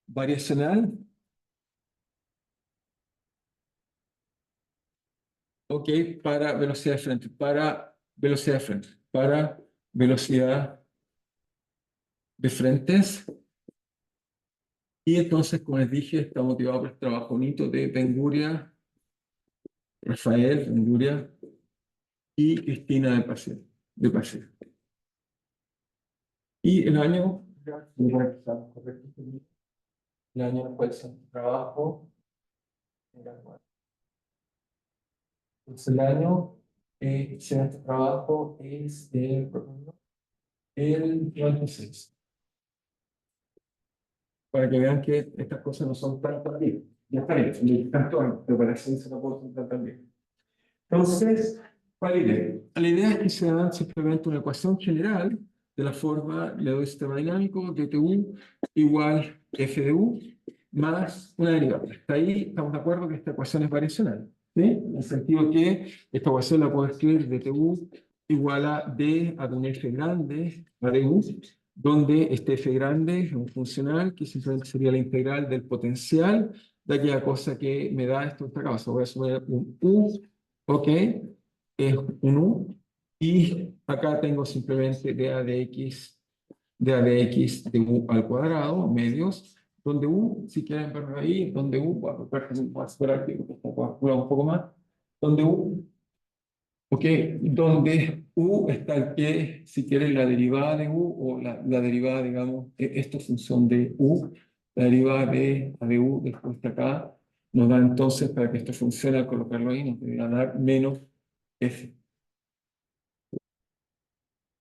variacional. Ok, para velocidad de frente, para velocidad de frente, para velocidad de frentes. Y entonces, como les dije, está motivado por el trabajo bonito de Benguria, Rafael Benguria y Cristina de Pacer. Y el año, el año fue el trabajo. Entonces, el año, este trabajo es el 96. Para que vean que estas cosas no son tan tardías. Ya está bien, son tanto, pero para eso se no puedo sentar tan bien. Entonces, ¿cuál es la idea? La idea es que se da simplemente una ecuación general de la forma, le doy sistema dinámico, dtu igual f de u más una derivada. Hasta ahí estamos de acuerdo que esta ecuación es variacional, ¿sí? En el sentido que esta ecuación la puedo escribir dtu igual a d a un f grande a du, donde este f grande es un funcional que simplemente sería la integral del potencial de aquella cosa que me da esto en esta causa. Voy a sumar un u, ok, es un u, y acá tengo simplemente dA de x de u al cuadrado, medios, donde u, si quieren verlo ahí, donde u, voy a esperar que un poco más, donde u, ok, donde u está el que, si quieren, la derivada de u, o la derivada, digamos, esta función de u, la derivada de a de u, después de acá, nos da entonces, para que esto funcione, al colocarlo ahí, nos debería dar menos f.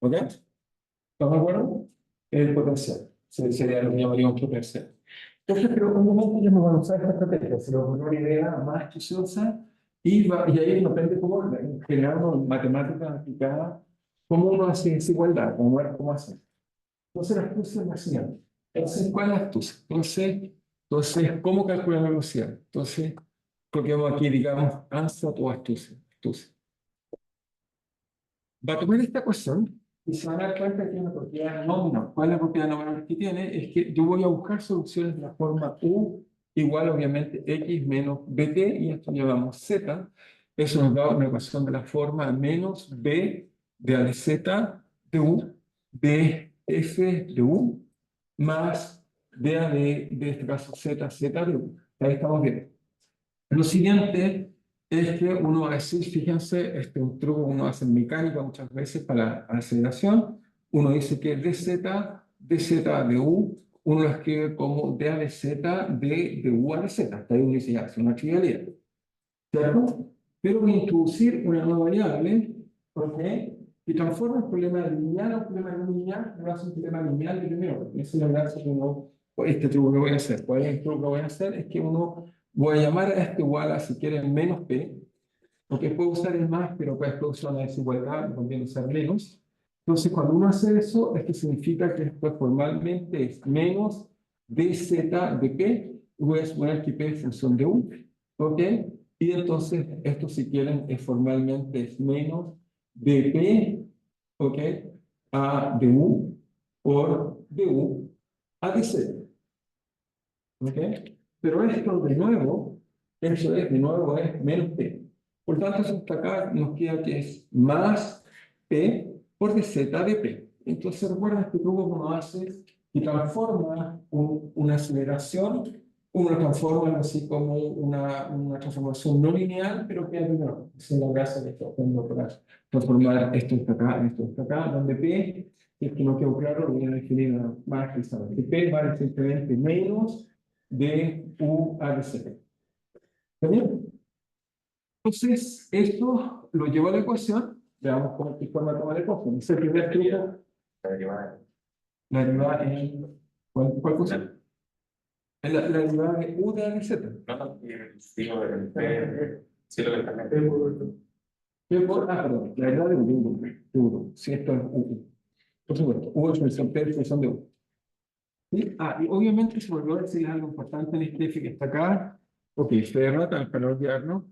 ¿Ok? ¿Estamos de acuerdo? El potencial. Sería lo que llamaríamos potencial. Entonces, pero un momento ellos no van a usar esta estrategia, se les ocurrió una idea más astuciosa y ahí uno aprende cómo generar matemáticas aplicadas, cómo uno hace desigualdad, cómo hacer. Entonces, la astucia es la siguiente. Entonces, ¿cuál es la astucia? Entonces, ¿cómo calcular la velocidad? Entonces, coloquemos aquí, digamos, ansat o astucia. Va a tomar esta ecuación y se van a dar cuenta que tiene una propiedad nominal. ¿Cuál es la propiedad nominal que tiene? Es que yo voy a buscar soluciones de la forma u igual, obviamente, x menos bt, y esto llevamos z. Eso nos da una ecuación de la forma menos b de a de z de u, de f de u, más de a de este caso, z de u. Ahí estamos bien. Lo siguiente es que uno va a decir, fíjense, este es un truco que uno hace en mecánica muchas veces para la aceleración. Uno dice que dz de u, uno lo escribe como d a de z de u a de z. Hasta ahí uno dice, ya, es una trivialidad. ¿Cierto? Pero voy a introducir una nueva variable, ¿ok? Que transforma el problema lineal a un problema no lineal, pero hace un problema lineal de primero. Esa es la gracia que uno, este truco que voy a hacer. ¿Cuál es el truco que voy a hacer? Es que uno voy a llamar a este igual a, si quieren, menos p, porque puedo usar el más, pero puedes producir una desigualdad, conviene usar menos. Entonces, cuando uno hace eso, esto significa que esto formalmente es menos dz de p, y voy a suponer que p es función de u, ¿ok? Y entonces, esto si quieren, es formalmente es menos dp, ¿ok? A de u por du a dz, ¿ok? Pero esto de nuevo, eso es, de nuevo, es menos p. Por tanto, eso hasta acá nos queda que es más p por dz de p. Entonces, recuerda este truco que uno hace y transforma una aceleración, uno lo transforma así como una transformación no lineal, pero que es menor. Esa es la gracia que estoy haciendo para transformar esto hasta acá, donde p, si es que no quedó claro, lo voy a definir más precisamente. P vale simplemente menos de u a de z. ¿Está bien? Entonces, esto lo llevo a la ecuación. Veamos cómo qué forma toma la ecuación. Es el primer truco. La derivada en... ¿Cuál cosa? La derivada de u de a de z. No, digo, sí lo que está acá. Perdón, la derivada de u. Si esto es u. Por supuesto, u es función p, función de u. ¿Sí? Y obviamente se volvió a decir algo importante en este f que está acá. Ok, se derrota para no olvidarnos.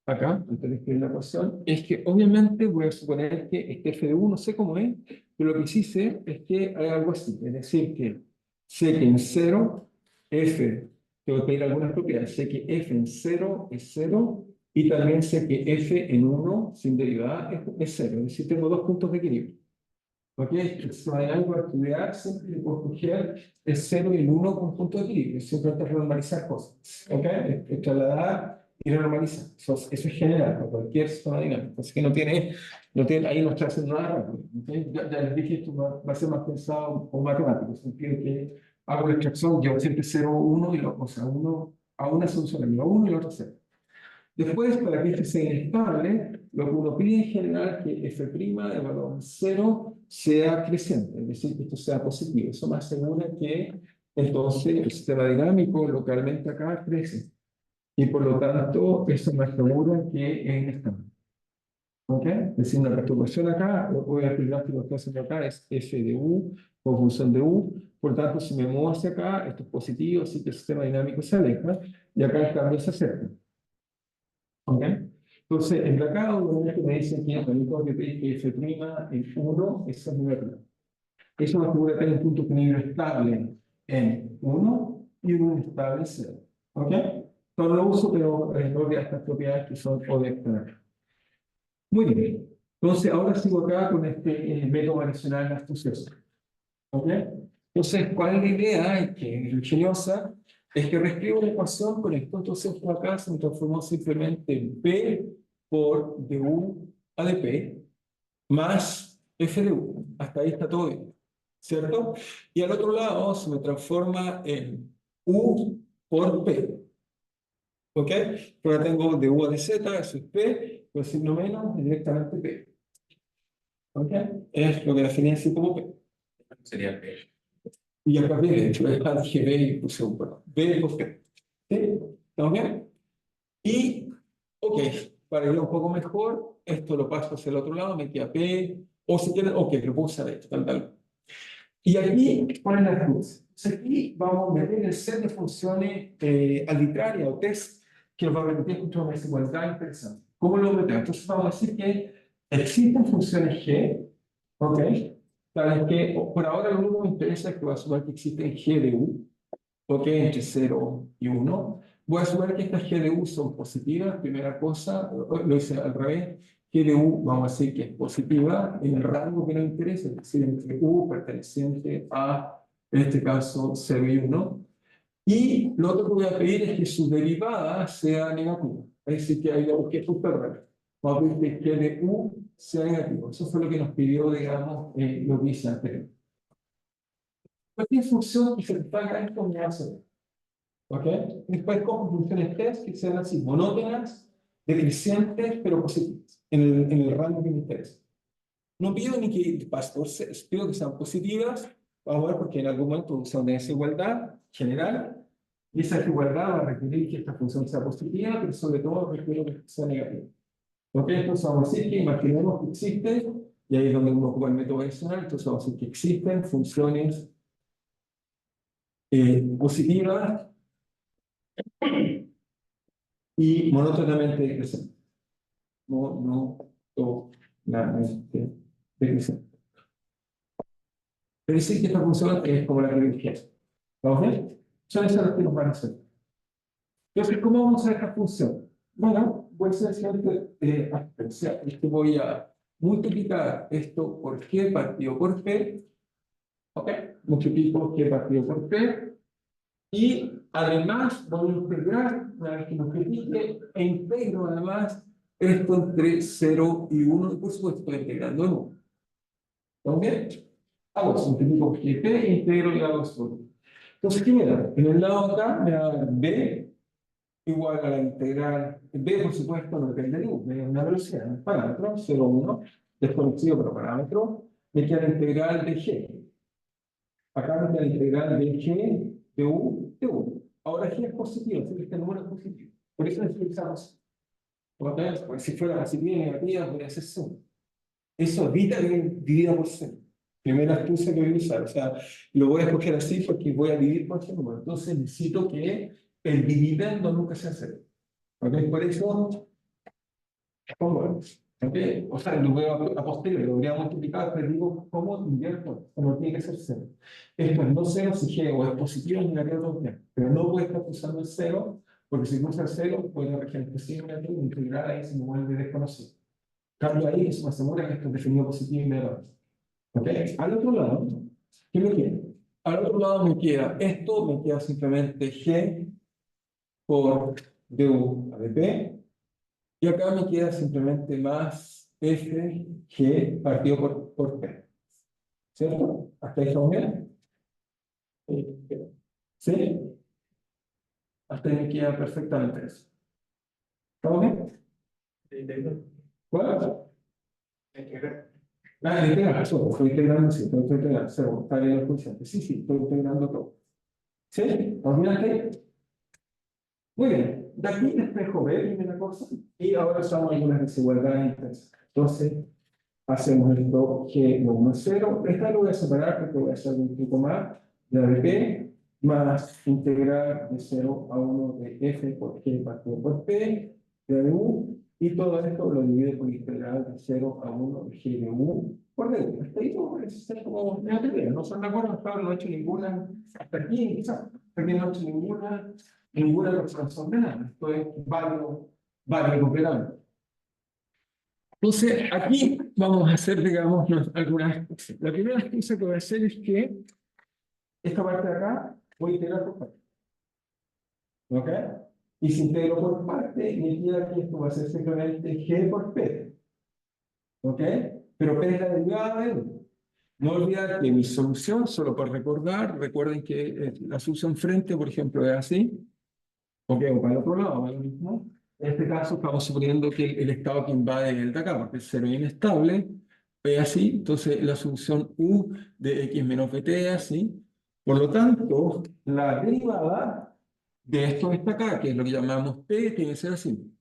Acá, antes de escribir la ecuación, es que obviamente voy a suponer que este f de u no sé cómo es, pero lo que sí sé es que hay algo así. Es decir, que sé que en 0, f, tengo que pedir algunas propiedades. Sé que f en 0 es 0 y también sé que f en 1 sin derivada es 0. Es decir, tengo dos puntos de equilibrio. ¿Ok? Si hay algo a estudiar, siempre que puedo escoger el 0 y el 1 con punto de equilibrio. Siempre hay que normalizar cosas. ¿Ok? Es trasladar y normalizar. Eso es general para cualquier sistema dinámico. Así que ahí no está haciendo nada rápido. ¿Ok? Ya les dije, esto va a ser más pensado o matemático. En el sentido que hago la extracción, yo siempre 0, 1 y o sea, uno a una solución, a 1 y la otra 0. Después, para que f sea inestable, lo que uno pide en general es que f' de valor 0 sea creciente, es decir, que esto sea positivo. Eso me asegura que entonces el sistema dinámico localmente acá crece. Y por lo tanto, eso me asegura que es inestable. ¿Ok? Es decir, una perturbación acá, voy a explicar que lo que estoy haciendo acá es f de u por función de u. Por tanto, si me muevo hacia acá, esto es positivo, así que el sistema dinámico se aleja y acá el cambio se acerca. ¿Ok? Entonces, en la acá obviamente me dicen que el tengo que pedir que f' en 1 es negativo. Eso me asegura tener un punto de equilibrio estable en 1 y un estable en 0. ¿Ok? No lo uso, pero no olvidar estas propiedades que son O de extra. Muy bien. Entonces, ahora sigo acá con este método variacional de astucioso. ¿Ok? Entonces, ¿cuál es la idea? Es que ingeniosa es que reescribo la ecuación con esto. Entonces, esto acá se me transformó simplemente en P por du a de P más F de U. Hasta ahí está todo bien. ¿Cierto? Y al otro lado se me transforma en U por P. ¿Ok? Ahora tengo de U a de Z, eso es P, por signo menos, directamente P. ¿Ok? Es lo que definí así como P. Sería P. Y acá B, de hecho, dije B y puse un bueno. B por P. ¿Sí? ¿Estamos bien? Y, ok, para ir un poco mejor, esto lo paso hacia el otro lado, me queda P, o si quieren, ok, lo puedo usar esto, tal. Y aquí ponen las cruces. Aquí vamos a meter el set de funciones arbitrarias o test que nos va a permitir encontrar una desigualdad interesante. ¿Cómo lo metemos? Entonces vamos a decir que existen funciones G, ¿ok? Tales que por ahora lo único que me interesa es que voy a asumir que existen G de U, ¿ok? Entre 0 y 1. Voy a asumir que estas G de U son positivas, primera cosa, lo hice al revés. G de U, vamos a decir que es positiva en el rango que nos interesa, es decir, entre U perteneciente a, en este caso, 0 y 1. Y lo otro que voy a pedir es que su derivada sea negativa. Es decir, que ahí la busqué justo al revés. Vamos a pedir que G de U sea negativo. Eso fue lo que nos pidió, digamos, lo que hice anterior. Cualquier función que satisfaga esto me hace. ¿Ok? Después cojo funciones test que sean así, monótonas, decrecientes, pero positivas, en el rango que me interesa. No pido ni que pido que sean positivas, vamos a ver, porque en algún momento usa una desigualdad general, y esa desigualdad va a requerir que esta función sea positiva, pero sobre todo requiere que sea negativa. ¿Ok? Entonces vamos a decir que imaginemos que existen, y ahí es donde uno ocupa el método adicional, entonces vamos a decir que existen funciones positivas y monótonamente decrecientes. Monótonamente decrecientes. Pero decir que esta función es como la que dije. ¿Vamos bien? Son esas las que nos van a hacer. Entonces, ¿cómo vamos a hacer esta función? Bueno, voy a hacer siguiente o sea, es que voy a multiplicar esto por G partido por P. ¿Ok? Multiplico G partido por P. Y además voy a integrar, una vez que multiplique, e integro además esto entre 0 y 1, y por supuesto estoy integrando en 1. ¿Estamos bien? Hago eso, multiplico por P, integro y hago eso. Entonces, ¿qué me da? En el lado de acá me da B igual a la integral. B, por supuesto, no depende de U, es una velocidad, un parámetro, 0, 1, desconocido pero parámetro. Me queda la integral de G. Acá me queda la integral de G de U de U. Ahora G es positivo, es decir, este número es positivo. Por eso utilizamos. Porque si fuera positivo y negativa, podría ser 0. Eso evita que divida por 0. Primera excusa que voy a usar. O sea, lo voy a escoger así porque voy a dividir por este número. Entonces necesito que el dividendo nunca sea 0. ¿Ok? Por eso, pongo ¿ok? O sea, lo voy a posteriori, lo voy a multiplicar, pero digo, ¿cómo invierto? No tiene que ser 0. Esto es no 0 si G o es positivo o negativo todo bien. Pero no puede estar usando el 0, porque si usa el 0, puede regir positivo y negativo, integrar ahí se me vuelve desconocido. Cambio ahí, eso me asegura que esto es definido positivo y negativo. ¿Ok? Al otro lado, ¿qué me queda? Al otro lado me queda esto, me queda simplemente G por du a dp, y acá me queda simplemente más F, G partido por P. ¿Cierto? ¿Hasta ahí estamos bien? ¿Sí? Hasta ahí me queda perfectamente eso. ¿Estamos bien? ¿Cuál? Ah, integrar, eso, estoy integrando, sí, estoy integrando, seguro, está bien el consciente. Sí, sí, estoy integrando todo. ¿Sí? ¿Estamos bien hasta ahí? Muy bien, de aquí despejo B, primera cosa, y ahora usamos algunas desigualdades intensas. Entonces, hacemos esto G1 es 0. Esta lo voy a separar porque voy a hacer un poco más de la de P, más integral de 0 a 1 de F por G partido por P, de U, y todo esto lo divido por integral de 0 a 1 de G de U por D. Hasta ahí todo parece ser como una teoría. No son de acuerdo, hasta ahora no he hecho ninguna, hasta aquí, quizás, hasta aquí no he hecho ninguna aproximación de nada. Esto es válido completamente. Entonces, aquí vamos a hacer, digamos, algunas cosas. La primera cosa que voy a hacer es que esta parte de acá voy a integrar por parte. ¿Ok? Y si integro por parte, me queda aquí esto va a ser simplemente G por P. ¿Ok? Pero P es la derivada de 1. No olvidar que mi solución, solo por recordar, recuerden que la solución frente, por ejemplo, es así. ¿Ok? O para el otro lado, va lo mismo. En este caso, estamos suponiendo que el estado que invade es el de acá, porque es cero inestable. Es así, entonces la solución U de x menos bt es así. Por lo tanto, la derivada de esto que está acá, que es lo que llamamos P, tiene que ser así.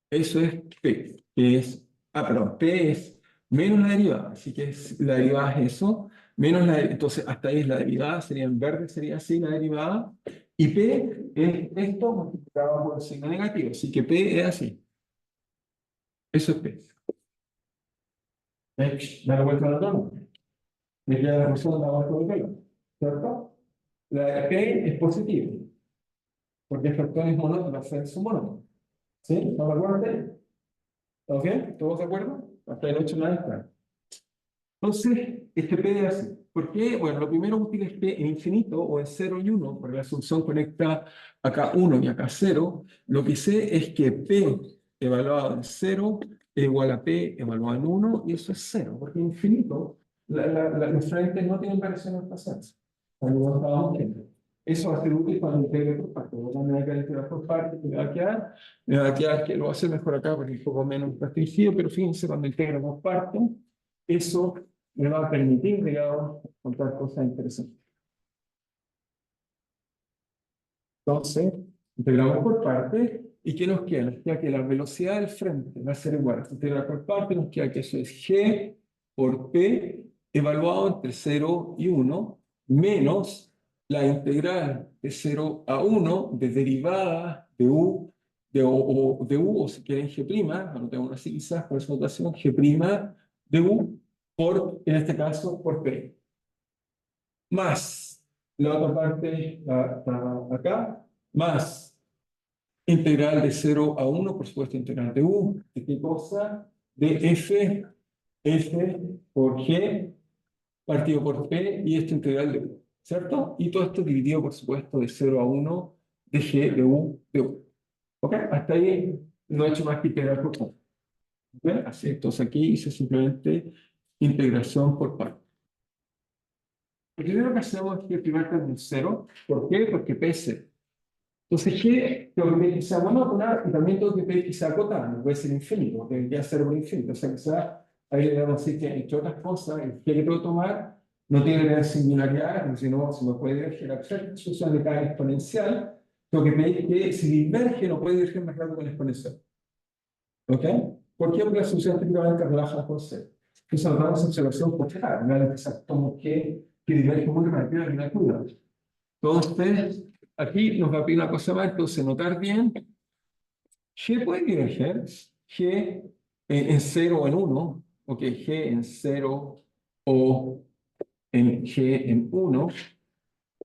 Eso es P, que es, perdón, P es menos la derivada, así que la derivada es eso, menos entonces hasta ahí es la derivada, sería en verde, sería así la derivada, y P es esto multiplicado por el signo negativo, así que P es así. Eso es P. Dar vuelta a la toma. Me queda la razón de la vuelta de pelo, ¿cierto? La de P es positiva, porque el factor es monótono, va a ser su monótono. ¿Sí? ¿Estamos de acuerdo? ¿Ok? ¿Todos de acuerdo? Hasta el 8 nada está. Entonces, este P es así. ¿Por qué? Bueno, lo primero útil es P en infinito o en 0 y 1, porque la solución conecta acá 1 y acá 0. Lo que sé es que P evaluado en 0 es igual a P evaluado en 1, y eso es 0, porque en infinito los frentes no tienen variaciones espaciales. Cuando no estábamos viendo. Eso va a ser útil cuando integre por parte. Cuando me voy a integrar por parte, me va a quedar que lo va a hacer mejor acá porque es un poco menos restringido, pero fíjense, cuando integro por parte, eso me va a permitir, digamos, contar cosas interesantes. Entonces, integramos por parte, ¿y qué nos queda? Nos queda que la velocidad del frente va a ser igual a integrar por parte, nos queda que eso es G por P, evaluado entre 0 y 1, menos la integral de 0 a 1 de derivada de U, de U, o si quieren G', no tengo una así quizás por esa notación, G' de U, por, en este caso, por P. Más la otra parte está acá, más integral de 0 a 1, por supuesto, integral de U, ¿de qué cosa? De F por G partido por P, y esto integral de U, ¿cierto? Y todo esto dividido, por supuesto, de 0 a 1 de G de U de U. ¿Ok? Hasta ahí no he hecho más que integrar por parte. ¿Ok? Así, entonces aquí hice simplemente integración por parte. Lo primero que hacemos es que el primer término es 0. ¿Por qué? Porque P es 0. Entonces, G tengo que pedir que sea monótona y también tengo que pedir que sea acotada. No puede ser infinito, debería ser por infinito. O sea, quizá ahí le damos a decir que, entre otras cosas, el G que tengo que tomar no tiene que tener singularidades, porque si no se me puede diverger. A pesar de que se usa de cada exponencial, tengo que pedir que si diverge no puede diverger más rápido que el exponencial. ¿Ok? ¿Por qué? Porque las soluciones típicamente relajan con C. Entonces nos damos observación por K, una vez como que diverge muy rápido en la curva. Entonces, aquí nos va a pedir una cosa más, entonces notar bien, G puede diverger, G en 0 o en 1, ok, G en 0 o en G en 1,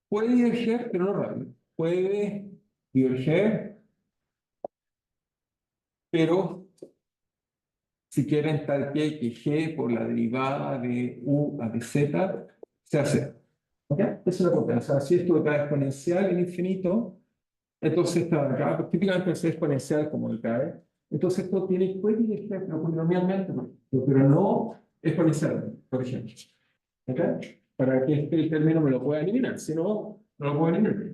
puede diverger, pero no rápido. Puede diverger, pero si quieren tal que G por la derivada de U a de Z se hace. ¿Ok? Es una propiedad. O sea, si esto acá es exponencial en infinito, entonces está acá, pues, típicamente es exponencial como el KE. Entonces esto puede diverger, pero polinomialmente, pero no exponencialmente, por ejemplo. ¿Ok? Para que este término me lo pueda eliminar, si no, no lo puedo eliminar.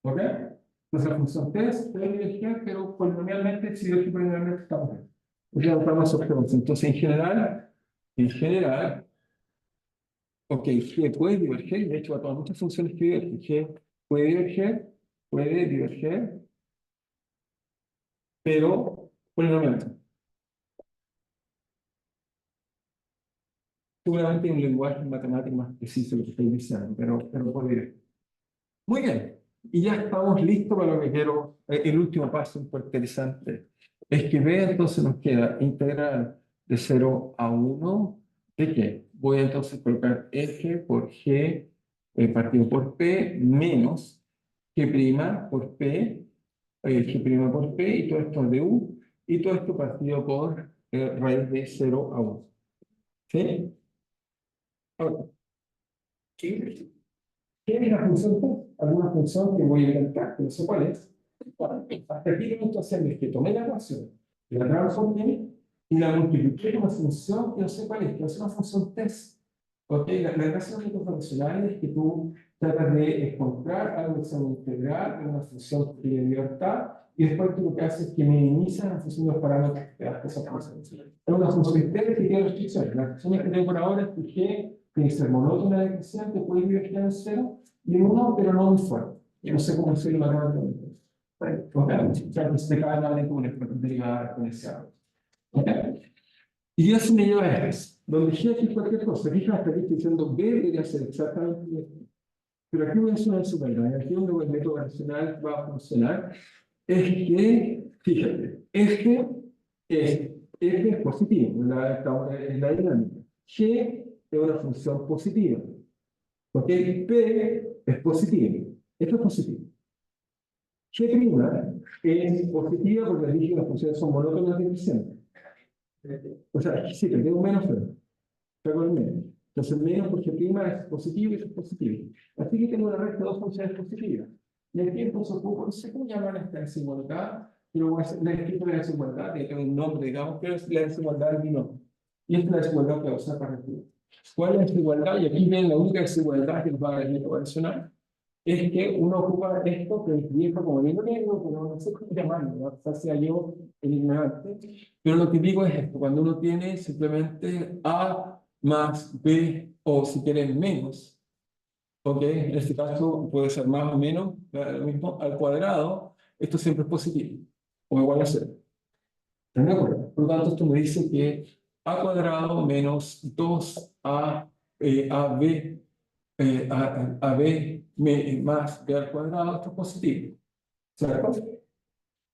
¿Ok? Entonces la función test puede diverger, pero polinomialmente, si diverge polinomialmente, estamos bien. Ya estamos observando. Entonces, en general, ok, G puede diverger, de hecho, a todas muchas funciones que divergen, G puede diverger, pero polinomialmente. Seguramente hay un lenguaje matemático más preciso lo que estoy diciendo, pero puede diverger. Muy bien, y ya estamos listos para lo que quiero, el último paso interesante. Es que B entonces nos queda integral de 0 a 1, ¿de qué? Voy a entonces colocar F por G partido por P menos G' por P, G' por P, y todo esto de U, y todo esto partido por raíz de 0 a 1. ¿Sí? Ahora, ¿qué es la función P? Alguna función que voy a inventar, que no sé cuál es. Bueno, hasta aquí lo que estoy haciendo es que tomé la ecuación, la transformé y la multipliqué con una función que no sé cuál es, que es una función test. ¿Ok? La gracia de los funcionales es que tú tratas de encontrar algo que sea una integral de una función que tiene libertad y después tú lo que haces es que minimizas la función de los parámetros que te das esa función. Es una función test que tiene restricciones. Las restricciones que tengo por ahora es que G tiene que ser monótona decreciente, puede diverger en 0 y en 1, pero no muy fuerte. Yo no sé cómo se llama matemáticamente. Entonces, de cada manera como una derivada exponencial. ¿Ok? Y eso me lleva a esto, donde G aquí es cualquier cosa. Fíjate, hasta aquí estoy diciendo B debería ser exactamente esto. Pero aquí voy a hacer una desigualdad. Aquí donde el método racional va a funcionar es que, fíjate, F es positivo, es la dinámica. G es una función positiva. ¿Ok? P es positivo. Esto es positivo. G' es positiva porque les dije que las funciones son monótonas decrecientes. O sea, sí, que tengo menos freno. Traigo el menos. Entonces, menos por G' es positivo y eso es positivo. Así que tengo una recta de dos funciones positivas. Y aquí entonces, no sé cómo llamar esta desigualdad, pero voy a hacer la escritura de la desigualdad, que tiene un nombre, digamos, pero es la desigualdad del binomio. Y esta es la desigualdad que voy a usar para resolver. ¿Cuál es la desigualdad? Y aquí viene la única desigualdad que nos va a dar el método adicional. Es que uno ocupa esto que es viejo como bien negro, pero no sé cómo llamarlo, ¿no? Quizás sea yo el ignorante. Pero lo que digo es esto, cuando uno tiene simplemente A más B, o si quieren menos, ¿ok? En este caso puede ser más o menos, lo mismo, al cuadrado, esto siempre es positivo, o igual a cero. ¿Están de acuerdo? Por lo tanto, esto me dice que A cuadrado menos 2A, AB a b más b al cuadrado, esto es positivo, ¿cierto?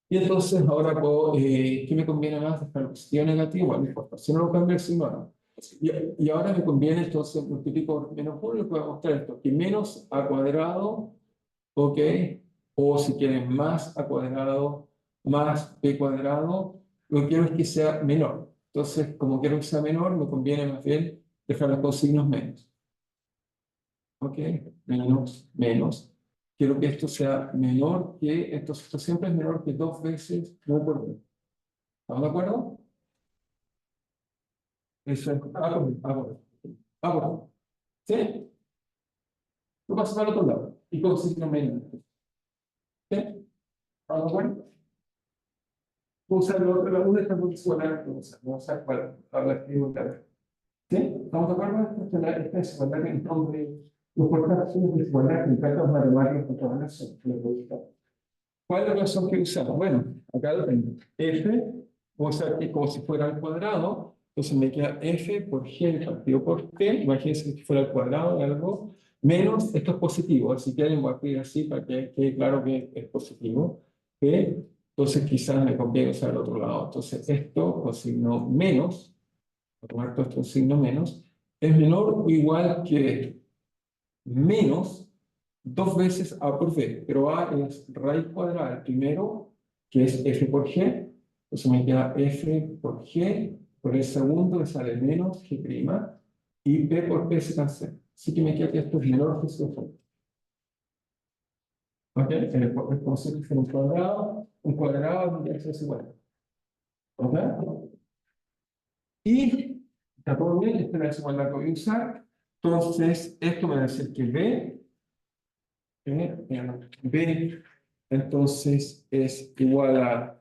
Y entonces ahora puedo, ¿qué me conviene más? ¿Dejar positivo o negativo? Bueno, no importa, si no lo cambio, si no, no. Y ahora me conviene, entonces multiplico por menos 1 y puedo mostrar esto, que menos a cuadrado, ¿ok? O si quieren más a cuadrado más b cuadrado, lo que quiero es que sea menor. Entonces, como quiero que sea menor, me conviene más bien dejar los dos signos menos. ¿Ok? Menos. Quiero que esto sea menor que, esto siempre es menor que 2 veces 9 por 2. ¿Estamos de acuerdo? Eso es A por B. ¿Sí? Lo pasas al otro lado y consigno menos. ¿Sí? ¿Estamos de acuerdo? Voy a usar la una de estas dos iguales, no sé cuál, a ver, ¿Sí? ¿Estamos de acuerdo? Esta desigualdad en nombre, los portales de desigualdad que intentan matemáticas contra la nación. ¿Cuál es la relación que usamos? Bueno, acá lo tengo. F, voy a usar que como si fuera al cuadrado, entonces me queda F por G partido por T, imagínense que fuera al cuadrado de algo, menos, esto es positivo, así que voy a escribir así para que quede claro que es positivo, P, entonces quizás me conviene usar el otro lado, entonces esto con signo menos, voy a tomar todo esto con signo menos, es menor o igual que menos 2 veces A por B, pero A es raíz cuadrada del primero, que es F por G, entonces me queda F por G, por el segundo me sale menos G', y P por P se cancela. Así que me queda que esto es menor que esto. ¿Ok? El concepto es un cuadrado es igual. ¿Ok? Y está todo bien, esta es la desigualdad que voy a usar. Entonces, esto me va a decir que B entonces es igual a,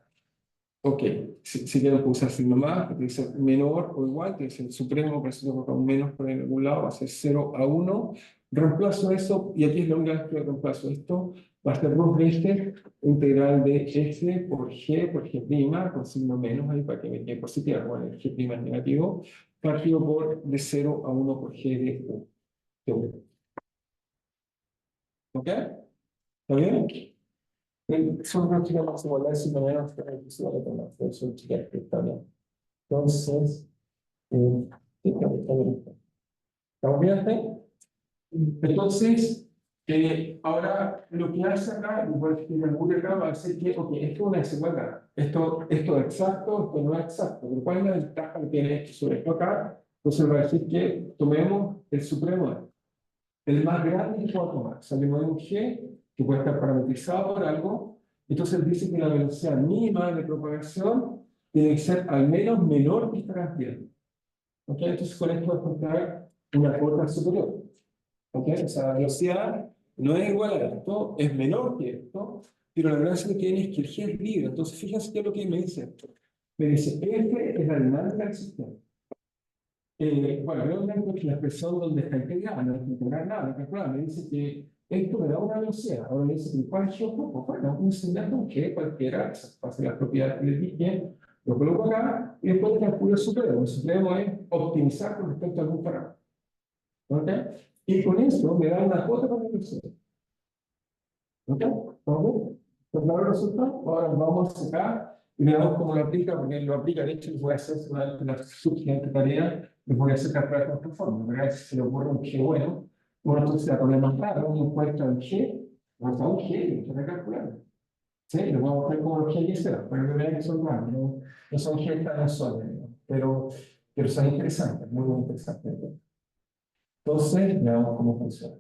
ok, si quiero usar signo más, que tiene que ser menor o igual, que es el supremo, por eso tengo un menos por ahí en algún lado, va a ser 0 a 1. Reemplazo eso, y aquí es la única vez que reemplazo esto, va a ser 2 veces integral de F por G', con signo menos ahí para que me quede positiva, bueno, el G' es negativo, partido por de 0 a 1 por G de U. ¿Ok? ¿Está bien? Son dos chicas más igualdades y maneras que se van a tomar. Son chicas que están bien. Entonces, sí, está bien. ¿Estamos bien, gente? Entonces, ahora lo que hace acá, igual que en el acá, va a ser que, ok, esto es una desigualdad. Esto es exacto, esto no es exacto. Pero ¿cuál es la ventaja que tiene esto sobre esto acá? Entonces va a decir que tomemos el supremo, el más grande que puedo tomar. Salimos de un G que puede estar parametrizado por algo. Entonces dice que la velocidad mínima de propagación tiene que ser al menos menor que esta cantidad. ¿Ok? Entonces con esto voy a encontrar una cuota superior. ¿Ok? O sea, la velocidad no es igual a esto, es menor que esto, pero la gracia que tiene es que el G es libre. Entonces fíjense qué es lo que me dice esto. Me dice, F es la dinámica del sistema. Bueno, realmente que la expresión donde está integrada, no hay que integrar nada, calcular, me dice que esto me da una velocidad. Ahora me dice que cuál es el pues bueno, un señal que cualquiera, pase las propiedades que les dije, lo coloco acá y después calculo el supremo. El supremo es optimizar con respecto a algún parámetro. ¿Ok? Y con eso me da una cuota para la velocidad. ¿Ok? ¿Ok? ¿Pues claro el resultado? Ahora vamos a sacar y veamos cómo lo aplica, porque lo aplica, de hecho, les voy a hacer una de las subsiguientes tareas, les voy a hacer calcular de esta forma. ¿Verdad? Si se le ocurre un G bueno, bueno, entonces la pone más raro, uno encuentra un G, o sea, un G y empieza a calcular. ¿Sí? Lo vamos a ver como los G y S, para que vean que son raros, no son G tan solos, pero son interesantes, muy, muy interesantes. Entonces, veamos cómo funciona.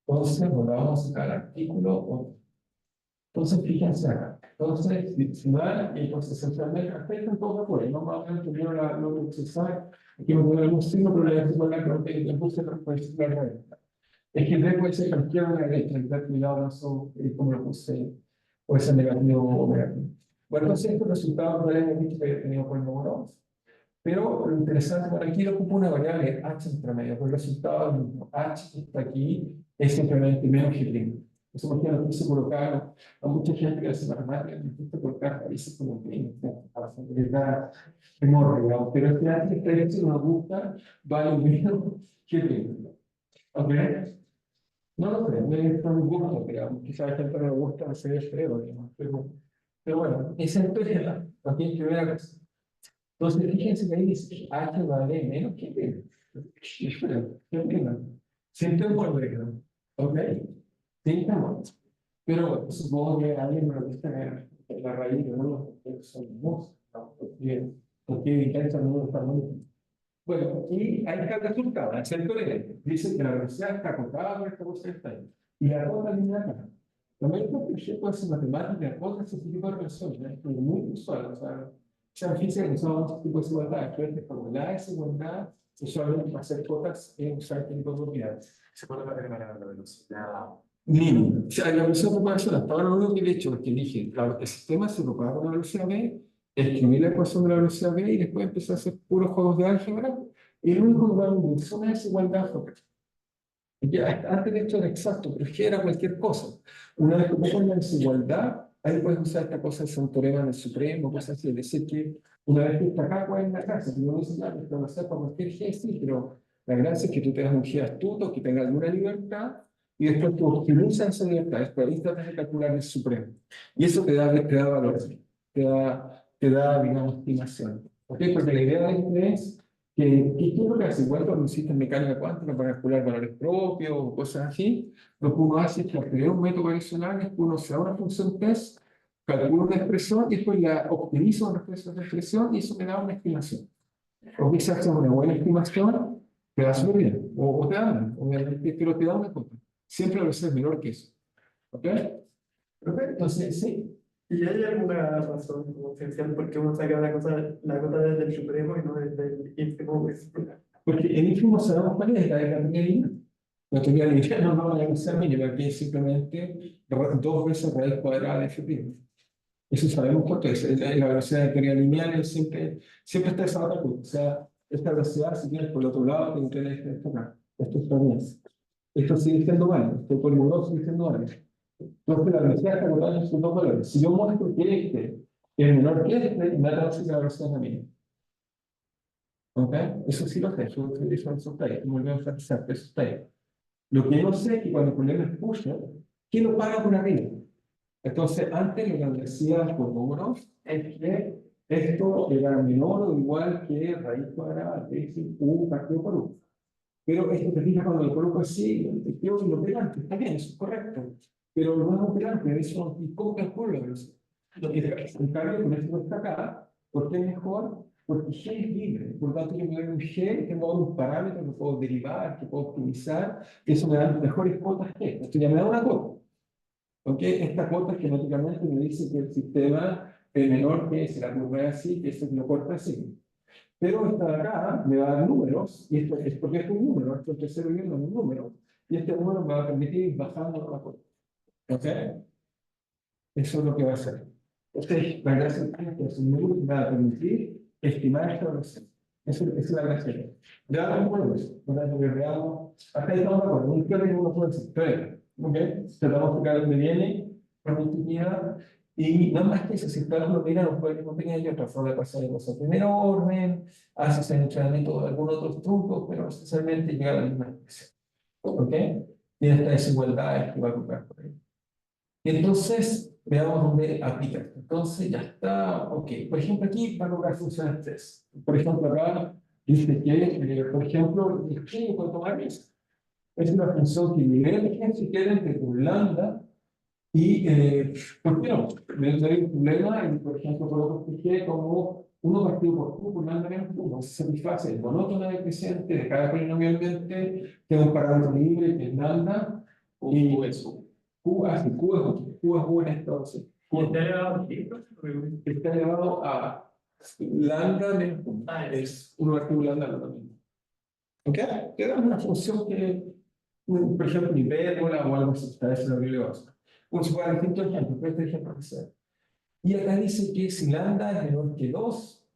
Entonces, volvamos a sacar el artículo. Entonces, fíjense acá. Entonces, si dan, entonces esencialmente afecta un poco por ahí. No vamos a ver primero lo que se sabe. Aquí me pone algún signo, pero le decimos la que le puse la derecha. Es que B puede ser cualquiera de la derecha, hay que tener cuidado eso, como lo puse, puede ser negativo o negativo. Bueno, entonces estos resultados no eran visto que había tenido por el número 11. Pero lo interesante, por aquí ocupa una variable h entre medio, pues el resultado del mismo h que está aquí es simplemente menos G'. Eso porque no quise colocar a mucha gente que hace matemáticas, no quise colocar raíces como que para facilitar memoria, digamos. Pero este h que está hecho nos gusta, vale menos G'. ¿Ok? No lo creo, es un gusto, digamos. Quizá a gente no le gusta hacer feo, digamos. Pero bueno, esa es la primera cosa. Entonces, fíjense que ahí dice H vale menos que B. ¿Qué opinan? Siento un regla, ¿ok? Sí, estamos. Pero bueno, supongo que alguien me lo dice la raíz de uno, porque son dos, ¿no? Porque evitar esa no está muy. Bueno, y ahí está el resultado, el centro de dice que la velocidad está acotada por esta cosa que está ahí. Y la cuota lineal. También porque yo puedo hacer matemáticas, otras ese tipo de relaciones, es muy usual, o sea, fíjense que son otros tipos de desigualdades, pero esta fórmula de desigualdad usualmente va a ser cuotas en usar este tipo de propiedades. Se puede determinar la velocidad. Mínimo. O sea, la velocidad de propagación, hasta ahora lo único que he hecho es que dije, claro, el sistema se propaga con una velocidad B, escribir la ecuación de la velocidad v y después empezar a hacer puros juegos de álgebra. Y el único lugar donde es una desigualdad fue acá. Ya, antes de esto era exacto, pero es que era cualquier cosa. Una vez que pones la desigualdad, ahí puedes usar esta cosa de un teorema del supremo, cosas así. Es decir, que una vez que está acá, ¿cuál es la gracia? Si uno dice, ya, esto lo hacer para cualquier G, sí, pero la gracia es que tú tengas un G astuto, que tenga alguna libertad, y después tú optimizas esa libertad. Después ahí tratas de calcular el supremo. Y eso te da valor, te da, digamos, estimación. ¿Ok? Porque la idea de esto es ¿qué es lo que hace? Igual cuando existe mecánica cuántica para calcular valores propios o cosas así, lo que uno hace es que al tener un método variacional es que uno se da una función test, calcula una expresión y después la optimiza una expresión y eso me da una estimación. O quizás haces una buena estimación, te da súper bien, o te da mal, obviamente, pero te da una cosa. Siempre la velocidad es menor que eso. ¿Ok? Perfecto, entonces sí. ¿Y hay alguna razón como esencial por qué uno saca la cosa desde el supremo y no desde el ínfimo? Porque en ínfimo sabemos cuál es la teoría lineal. La teoría lineal no va a la velocidad mínima, aquí es simplemente 2 veces raíz cuadrada de f'. Eso sabemos cuánto es. La velocidad de teoría lineal siempre está esa otra cosa. O sea, esta velocidad, si tienes por el otro lado, tienes que tener esto acá. Esto está bien. Esto sigue siendo válido. Esto por el sigue siendo válido. Entonces, la velocidad está guardada en sus dos valores. Si yo muestro que este es menor que este, inmediatamente la velocidad es la mínima. ¿Ok? Eso sí lo sé, eso está ahí, como volvemos a enfatizar, eso está ahí. Lo que no sé es que cuando el problema es push, ¿quién lo paga por arriba? Entonces, antes lo que decía por números es que esto era menor o igual que raíz cuadrada de u partido por u. Pero esto te fijas cuando lo coloco así, el tío lo operante, está bien, eso es correcto. Pero no es operante, eso, ¿y cómo calculo la velocidad? En cambio, con esto que está acá, ¿por qué es mejor? Porque G es libre, por lo tanto yo me doy un G, tengo un parámetro que puedo derivar, que puedo optimizar, que eso me da mejores cuotas que esto ya me da una cuota. ¿Ok? Esta cuota genéticamente me dice que el sistema es menor que si la curva es así, que eso lo corta así. Pero esta de acá me va a dar números, y esto es porque es un número, esto es tercero viendo un número, y este número me va a permitir ir bajando la cuota. ¿Ok? Eso es lo que va a hacer. Entonces, la gracia es que es un número que va a permitir estimar esta velocidad. Esa es la gracia. Veamos cómo es. Veamos. Hasta ahí estamos de acuerdo. Un teoría que uno puede decir. ¿Ok? Tratamos de sacar dónde viene, productividad. Y no más que eso, si ustedes lo miran, nos pueden encontrar otra forma de pasar de cosas en primer orden, haces el entrenamiento de algunos otros trucos, pero esencialmente llega a la misma expresión. ¿Ok? Y esta desigualdad que va a ocurrir por ahí. Entonces, veamos dónde aplica esto. Entonces, ya está, ok. Por ejemplo, aquí va a lograr funciones 3. Por ejemplo, acá dice que, por ejemplo, el G puede tomar eso. Es una función que nivel de G se queda entre tu lambda y, ¿por qué no? Me doy un problema, y, por ejemplo, coloco este G como 1 partido por Q por lambda menos 1. Se satisface el monótono decreciente de cada polinomialmente, tiene un parámetro libre que es lambda, y Q es U. Q es U en esto, sí. ¿Y está elevado a qué? Está elevado a lambda menos 1. Es 1 partido lambda lo mismo. ¿Ok? Te da una función que, por ejemplo, hipérbola o algo así, está eso lo básico. Pues igual, distintos ejemplos, pero este ejemplo que sea. Y acá dice que si lambda es menor que 2,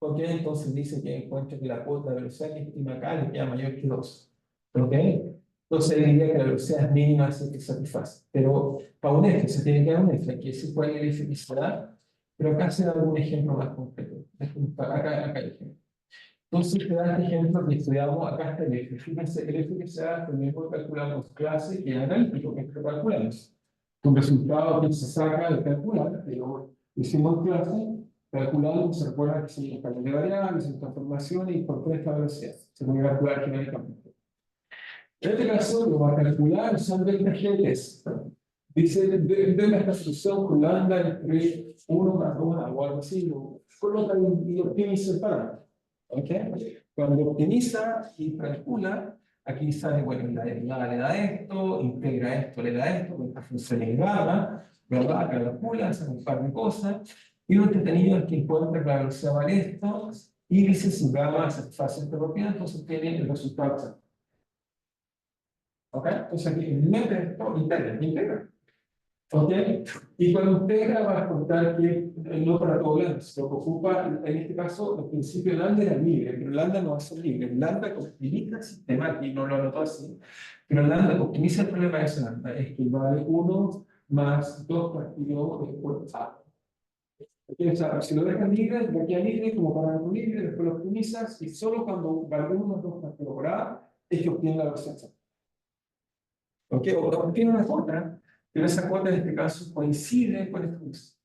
¿ok? Entonces dice que encuentra que la cuota de velocidad que estima acá le queda mayor que 2. ¿Ok? Entonces diría que la velocidad mínima es el que satisface. Pero para un F se tiene que dar un F, que se puede el F que se da, pero acá se da un ejemplo más concreto. Acá hay ejemplo. Entonces te da este ejemplo que estudiamos, acá está el F. Fíjense, el F que se da también lo calculamos clase y analítico, que es lo que calculamos. Un resultado que se saca de calcular, pero hicimos clase, calculamos, se recuerda que se escala de variables, se transformación y por toda esta velocidad. Se puede calcular genéricamente. En este caso lo va a calcular usando el GLS. Dice, de esta solución con lambda entre 1 más 2 o algo así, lo coloca y optimiza el parámetro. ¿Ok? Cuando optimiza y calcula, aquí sale, bueno, la derivada le da esto, integra esto, le da esto, con esta función es gamma, ¿verdad? Calcula, hace un par de cosas, y lo entretenido es que encuentra que la velocidad vale esto, y dice si gamma satisface esta propiedad, entonces tiene el resultado exacto. ¿Ok? Entonces aquí mete esto, integra. ¿Ok? Y cuando usted va a contar que no para todo lambda, sino que ocupa, en este caso, el principio lambda era libre, pero lambda no va a ser libre. Lambda optimiza el sistema, aquí no lo anotó así, pero lambda optimiza el problema de ese lambda, es que vale 1 más 2 partido después A. O sea, si lo dejas libre, lo queda libre como para no libre, después lo optimizas y solo cuando vale 1 más 2 partido por A es que obtiene la versión. ¿Ok? O obtiene una cuota, pero esa cuota en este caso coincide con esta función.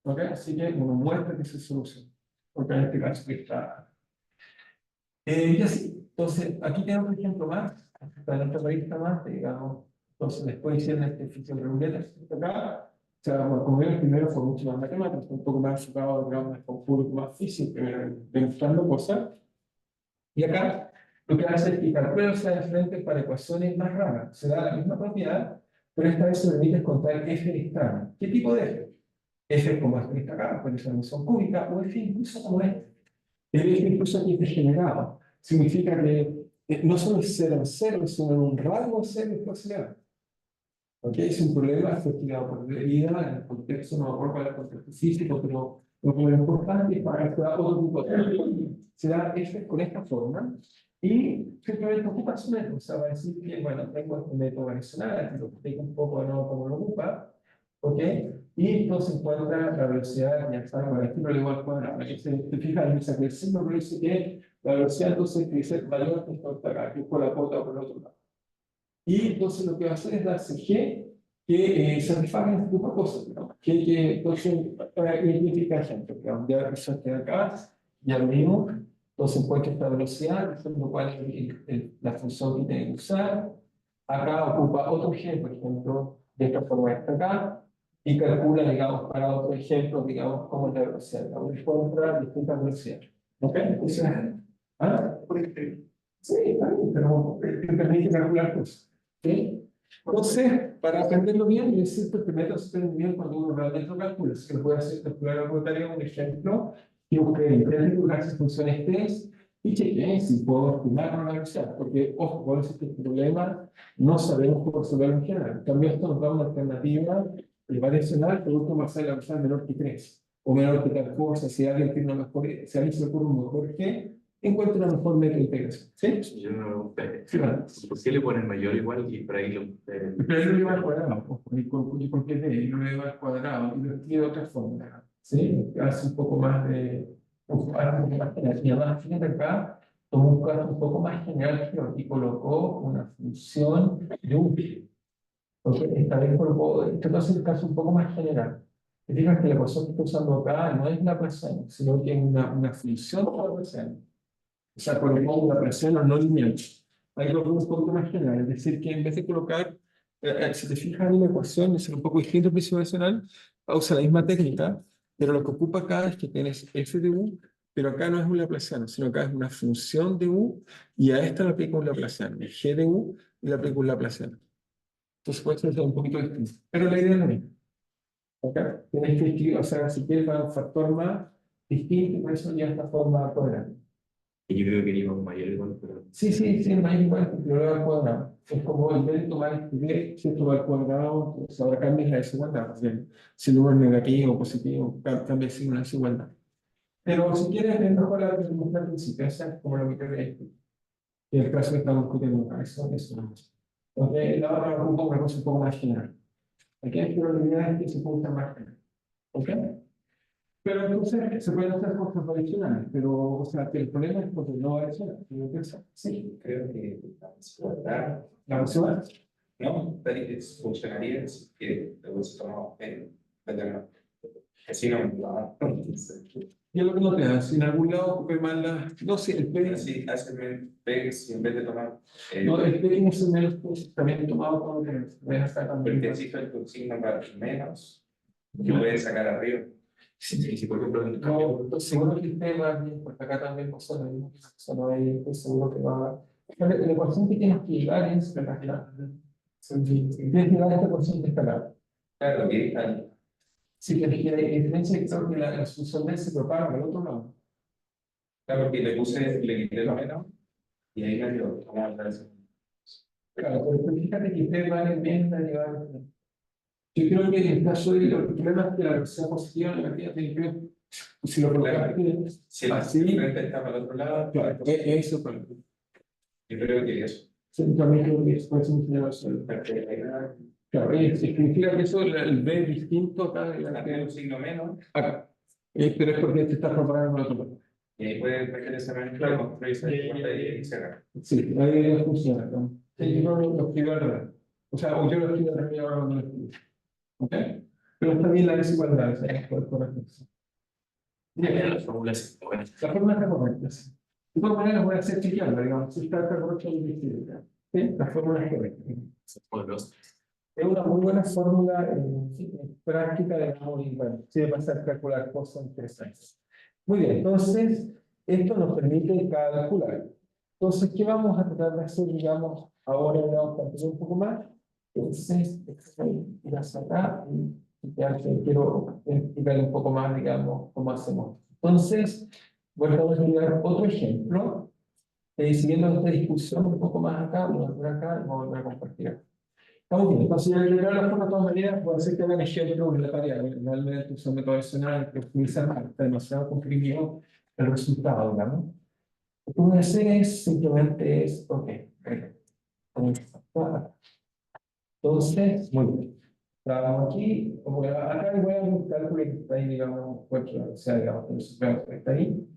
¿Ok? Así que uno muestra que se soluciona. Porque en este caso está. Y así. Entonces, aquí tenemos un ejemplo más. Está en otra revista más, digamos. Entonces, después hicieron este ficción de acá. O sea, bueno, como vieron, primero fue mucho más matemático, un poco más enfocado, digamos, con un público más físico, demostrando cosas. Y acá lo que hace es que calcula los diferentes para ecuaciones más raras. Se da la misma propiedad, pero esta vez se permite contar f externa. ¿Qué tipo de f? F como esta acá, puede ser función cúbica, o f incluso como este. El f incluso aquí es degenerado. Significa que no solo es 0 en 0, sino en un rango de 0 después elevado. ¿Ok? Es un problema, fue estudiado por Derrida, en el contexto, no me acuerdo cuál es el contexto físico, pero lo que es importante es para estudiar otro tipo de se da f con esta forma y simplemente ocupa su método. O sea, va a decir que, bueno, tengo este método variacional, que lo explico un poco de nuevo cómo lo ocupa, ¿ok? Y entonces encuentra la velocidad, ya está, bueno, aquí no le voy a cuadrar, te fijas en esa creación, pero dice que la velocidad entonces tiene que ser mayor que esta acá, que es por la cuota o por el otro lado. Y entonces lo que va a hacer es darse G que satisfaga este tipo de cosas, ¿no? Que entonces identifica ejemplo, que ya la persona queda acá, ya lo vimos, entonces encuentra esta velocidad, lo cual es la función que tiene que usar. Acá ocupa otro ejemplo, por ejemplo, de esta forma esta acá, y calcula, digamos, para otro ejemplo, digamos, cómo es la velocidad. Vamos a encontrar distintas velocidades. ¿Ok? Entonces, ¿ah? Sí, está bien, pero te permite calcular cosas. ¿Sí? Entonces, para aprenderlo bien, es cierto que método se aprende bien cuando uno realmente lo calcula. Se puede hacer calcular algo tarea, un ejemplo, que usted intente calcular si funciones test y chequeen si puedo estimar una velocidad. Porque, ojo, puede ser que el problema no sabemos cómo resolverlo en general. En cambio, esto nos da una alternativa variacional, pero último va a ser la velocidad menor que 3 o menor que tal cosa. Si alguien tiene una mejor, si alguien se le ocurre un mejor que, encuentra una mejor método de integración. ¿Sí? Yo no, Sí, vale. ¿por qué le ponen mayor igual y por ahí lo... Pero él lo lleva al cuadrado, porque es de él, lo lleva al cuadrado y lo escribe de otra forma. ¿Sí? Hace un poco más de. Hace un poco más general. Y además, fíjate acá, tomó un caso un poco más general que y colocó una función de un pi. Entonces, esta vez colocó, este caso es el caso un poco más general. Te fijas que la ecuación que está usando acá no es la presión, sino que es una función de la presión. O sea, colocó una presión no lineal. Ahí lo pongo un poco más general, es decir, que en vez de colocar, si te fijas en la ecuación, es un poco distinto al principio nacional, usa la misma técnica, pero lo que ocupa acá es que tienes f de u, pero acá no es un laplaciano, sino acá es una función de u, y a esta le aplico un laplaciano, g de u, y le aplico un laplaciano. Entonces puede ser un poquito distinto, pero la idea es la misma. Acá tienes que escribir, o sea, si quieres para un factor más distinto, por eso ya esta forma cuadrada. Yo creo que iba con mayor igual, pero... Sí, sí, sí, más igual que lo veo al cuadrado. Es como en vez de tomar este b, si esto va al cuadrado, pues ahora cambias la desigualdad. Bien. Si el número es negativo o positivo, cambia el signo de desigualdad. Pero si quieres, es mejor la que demostrar principio, esa es como lo que crees. Y el caso que estamos discutiendo acá, eso no es. Porque la otra ocupa una cosa un poco más general. Aquí hay probabilidades que se puede usar más general. ¿Ok? Pero entonces se pueden hacer cosas adicionales, pero, o sea, que el problema es porque no va a ser. Sí, creo que la desigualdad, La opción no, pero funcionaría si que lo hubiese tomado en pero así no me va. y es lo que no te da, si en algún lado ocupé mal la. No, sí, el P. Así hace pegues y en vez de tomar. No, el P es el menos, pues, también he tomado como que ves acá también. Porque si fue tu signo para menos, que puedes sacar arriba. Sí, sí, por ejemplo, en No, estoy seguro que el P va bien, porque acá también pasa lo mismo, o sea, no hay, estoy seguro que va. La ecuación que tienes que llegar es la tienes que llegar a esta ecuación de escalar. Claro, que está. Si te fijas, la diferencia es que la solución de se propaga al otro lado. Claro, que le quité lo menos y ahí me dio como otra vez. Claro, pero fíjate que P vale bien la derivada. Yo creo que en el caso de los problemas que la velocidad positiva o negativa tiene que ver, si lo programas Si el así, frente está para el otro lado, claro, eso para mí. yo creo que eso. También creo que es por eso me solo. Claro, significa que eso, el B es distinto acá, Tiene un signo menos, acá. Pero es porque te estás preparando para otro lado. y ahí puede meter esa mezcla, construirse y cerrar. Sí, ahí funciona, ¿no? Sí, yo lo escribo al revés. O sea, o yo lo escribo al revés ahora cuando lo escribo. ¿Ok? Pero está bien la desigualdad, o sea, es correcto. La fórmula es buena. La fórmula está correcta. Sí. De todas maneras, voy a hacer chequearla, digamos, si está correcta o no. ¿Sí? La fórmula es correcta. Poderosa. Es una muy buena fórmula práctica, digamos, y bueno, sirve para hacer calcular cosas interesantes. Muy bien, entonces, esto nos permite calcular. Entonces, ¿qué vamos a tratar de hacer, digamos, ahora vamos a entender un poco más? Entonces, ir hacia acá y ya que quiero explicar un poco más, digamos, cómo hacemos. Entonces, voy a dar otro ejemplo. Siguiendo esta discusión un poco más acá, voy a volver acá y voy a volver a compartir acá. Estamos bien, entonces ya llegar a la forma de todas maneras, puede ser que hagan ejemplos en la tarea, realmente son métodos adicionales que utilizan más, está demasiado comprimido el resultado, digamos. Lo que voy a hacer es, simplemente es, ok, entonces, muy bien. Trabajamos aquí, como acá voy a un cálculo que está ahí, digamos, cualquier, o sea, digamos, que está ahí.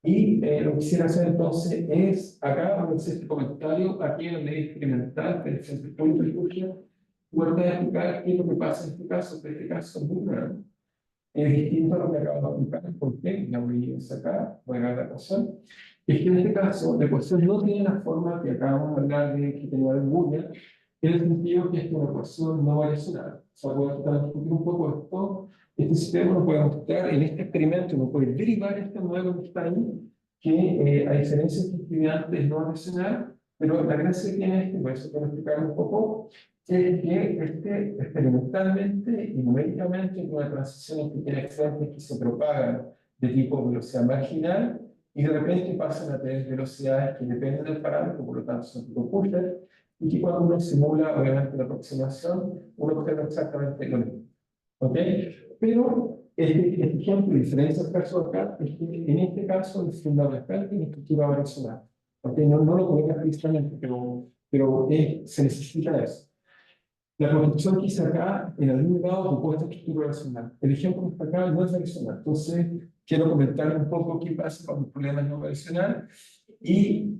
Y lo que quisiera hacer entonces es, acá, voy a hacer este comentario, aquí en la ley experimental, que es el punto de discusión, voy a explicar qué es lo que pasa en este caso, que este caso es muy raro. Es distinto a lo que acabo de explicar, ¿por qué? La voy a sacar, voy a dar la ecuación. Es que en este caso, la ecuación no tiene la forma que acabamos de hablar de que tenía el Boolean, en el sentido que es una ecuación no variacional. O sea, voy a tratar de discutir un poco esto. Este sistema nos puede mostrar, en este experimento, nos puede derivar este modelo que está ahí, que a diferencia de este estudiante es no variacional, pero la gracia que tiene este, por eso quiero explicar un poco, es que experimentalmente y numéricamente es una transición que tiene fuentes que se propagan de tipo velocidad marginal y de repente pasan a tener velocidades que dependen del parámetro, por lo tanto son tipo Kepler, y que cuando uno simula obviamente la aproximación, uno observa exactamente lo mismo. ¿Ok? Pero este ejemplo, a diferencia del caso acá, es que en este caso es fundamental tiene estructura variacional. ¿Ok? No lo coloca explícitamente, pero se necesita eso. La construcción que hice acá, en algún grado, compuesta estructura variacional. El ejemplo que está acá no es variacional. Entonces, quiero comentar un poco qué pasa con el problema no variacional y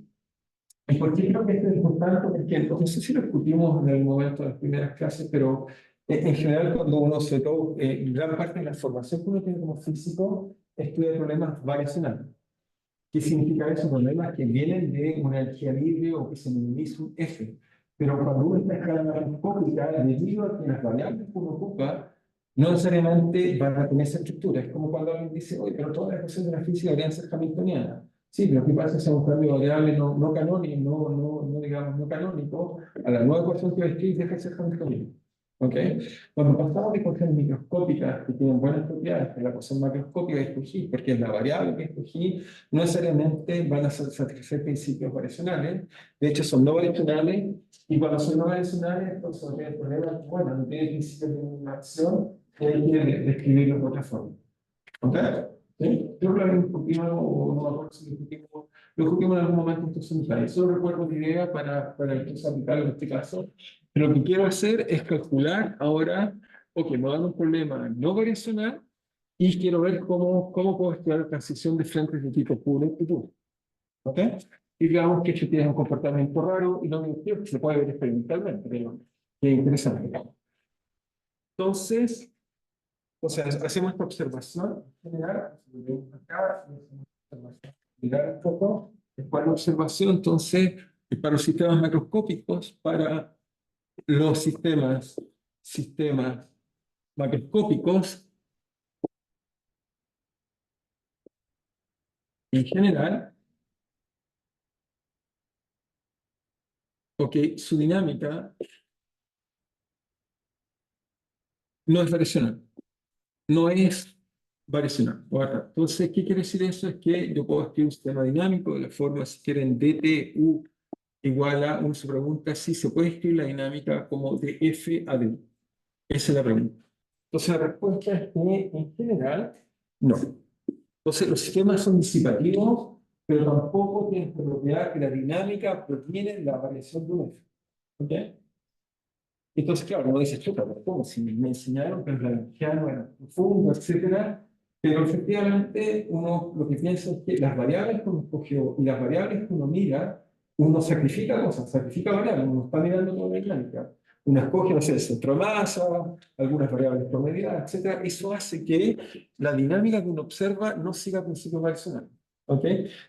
por qué creo que esto es importante, porque no sé si lo discutimos en el momento de las primeras clases, pero en general cuando uno se toca, gran parte de la formación que uno tiene como físico, estudia problemas variacionales. ¿Qué significa eso? Problemas que vienen de una energía libre o que se minimiza un F. Pero cuando uno está en escala macroscópica, debido a que las variables que uno ocupa no necesariamente van a tener esa estructura. Es como cuando alguien dice, oye, pero todas las ecuaciones de la física deberían ser hamiltonianas. Sí, pero ¿qué pasa si es un cambio de variable no canónico, digamos, no canónico? A la nueva ecuación que escribís deja de ser hamiltoniana. ¿Ok? Cuando pasamos de ecuaciones microscópicas que tienen buenas propiedades, que la ecuación macroscópica que escogí, porque es la variable que escogí, no necesariamente van a satisfacer principios variacionales, de hecho son no variacionales, y cuando son no variacionales, entonces no tiene problema, bueno, no tiene principios de ninguna acción, y hay que describirlo de otra forma. ¿Ok? ¿Sí? Creo que lo discutimos, o no me acuerdo si lo discutimos en algún momento en estos seminarios. Solo recuerdo la idea para entonces aplicarlo en este caso. Pero lo que quiero hacer es calcular ahora, ok, me dan un problema no variacional, y quiero ver cómo puedo estudiar la transición de frentes de tipo puro y puro. ¿Ok? Y digamos que esto tiene un comportamiento raro y no divertido que se puede ver experimentalmente, pero que es interesante. Entonces, o sea, hacemos esta observación general, acá, mirar un poco, después la observación, entonces, para los sistemas macroscópicos, para los sistemas macroscópicos, en general, ok, su dinámica no es variacional. No es variacional. Entonces, ¿qué quiere decir eso? Es que yo puedo escribir un sistema dinámico de la forma, si quieren, dtu igual a, uno se pregunta si se puede escribir la dinámica como de f a d. Esa es la pregunta. Entonces la respuesta es que en general, no. Entonces los sistemas son disipativos, pero tampoco tienen la propiedad que la dinámica proviene de la variación de un F. ¿Ok? Entonces, claro, uno dice, chuta, pero ¿cómo? Si me enseñaron que la energía no era profundo, etcétera, pero efectivamente uno lo que piensa es que las variables que uno escogió y las variables que uno mira, uno sacrifica cosas, sacrifica variables, uno está mirando toda la dinámica. Uno escoge, no sé, el centro de masa, algunas variables promediadas, etcétera. Eso hace que la dinámica que uno observa no siga principios variacionales. ¿Ok?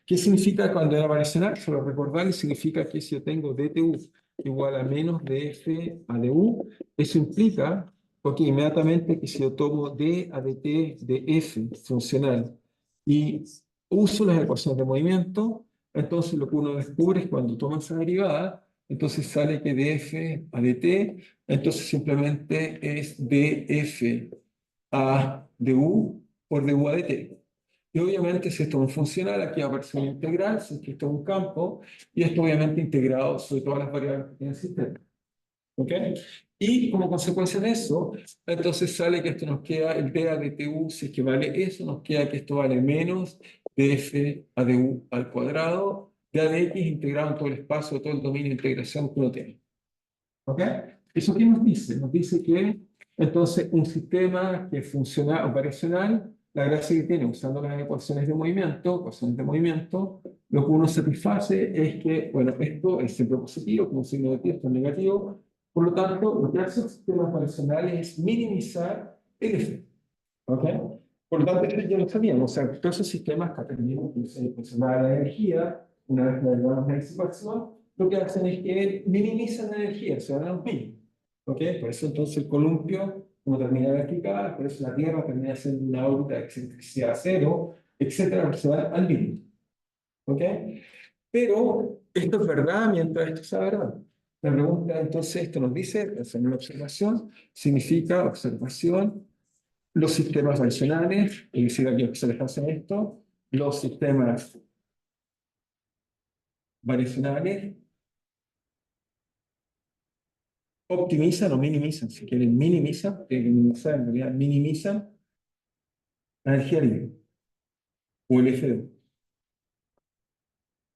¿Qué significa cuando era variacional? Solo recordarles, significa que si yo tengo dtu igual a menos df a du, eso implica, porque inmediatamente que si yo tomo d a dt de f funcional y uso las ecuaciones de movimiento, entonces lo que uno descubre es cuando toma esa derivada, entonces sale que df a dt, entonces simplemente es df a du por du a dt. Y obviamente si esto es un funcional, aquí aparece una integral, si es que esto es un campo, y esto obviamente integrado sobre todas las variables que tiene el sistema. ¿Ok? Y como consecuencia de eso, entonces sale que esto nos queda el d a dtu, si es que vale eso, nos queda que esto vale menos df a du al cuadrado, de a dx integrado en todo el espacio, todo el dominio de integración que uno tiene. ¿Ok? ¿Eso qué nos dice? Nos dice que entonces un sistema que funciona variacional, la gracia que tiene usando las ecuaciones de movimiento, lo que uno satisface es que, bueno, esto es siempre positivo, como un signo de esto es negativo, por lo tanto, lo que hacen los sistemas variacionales es minimizar el efecto. ¿Ok? Por lo tanto, esto ya lo sabíamos, o sea, todos esos sistemas que aprendimos que funcionaba la energía, una vez que agregamos la disipación, lo que hacen es que minimizan la energía, se van a los mínimos. ¿Ok? Por eso entonces el columpio no termina vertical, por eso la Tierra termina siendo una órbita de excentricidad cero, etcétera, porque se va al mínimo. ¿Ok? Pero esto es verdad mientras esto sea verdad. La pregunta entonces, esto nos dice, hacer una observación, significa observación, los sistemas variacionales, es decir, aquí se les hace esto, los sistemas variacionales optimizan o minimizan, si quieren minimizan, minimizar, en realidad minimizan la energía libre, o el FDU.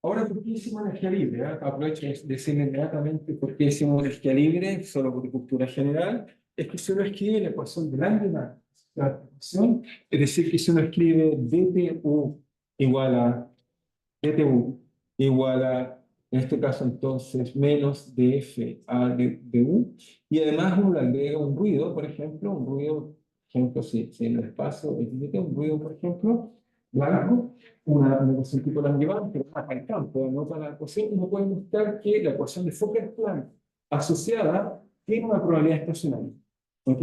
Ahora, ¿por qué decimos energía libre? Aprovecho de decir inmediatamente por qué decimos energía libre, solo por cultura general, es que si uno escribe la ecuación de Langevin, la ecuación, es decir, que si uno escribe dtu igual a dtu igual a, en este caso entonces, menos df a du, y además uno le agrega un ruido, por ejemplo, un ruido, ejemplo, si en el espacio existe un ruido, por ejemplo, blanco, una ecuación tipo Langevin, pero para el campo, no para la ecuación, uno puede mostrar que la ecuación de Fokker-Planck asociada tiene una probabilidad estacionaria. ¿Ok?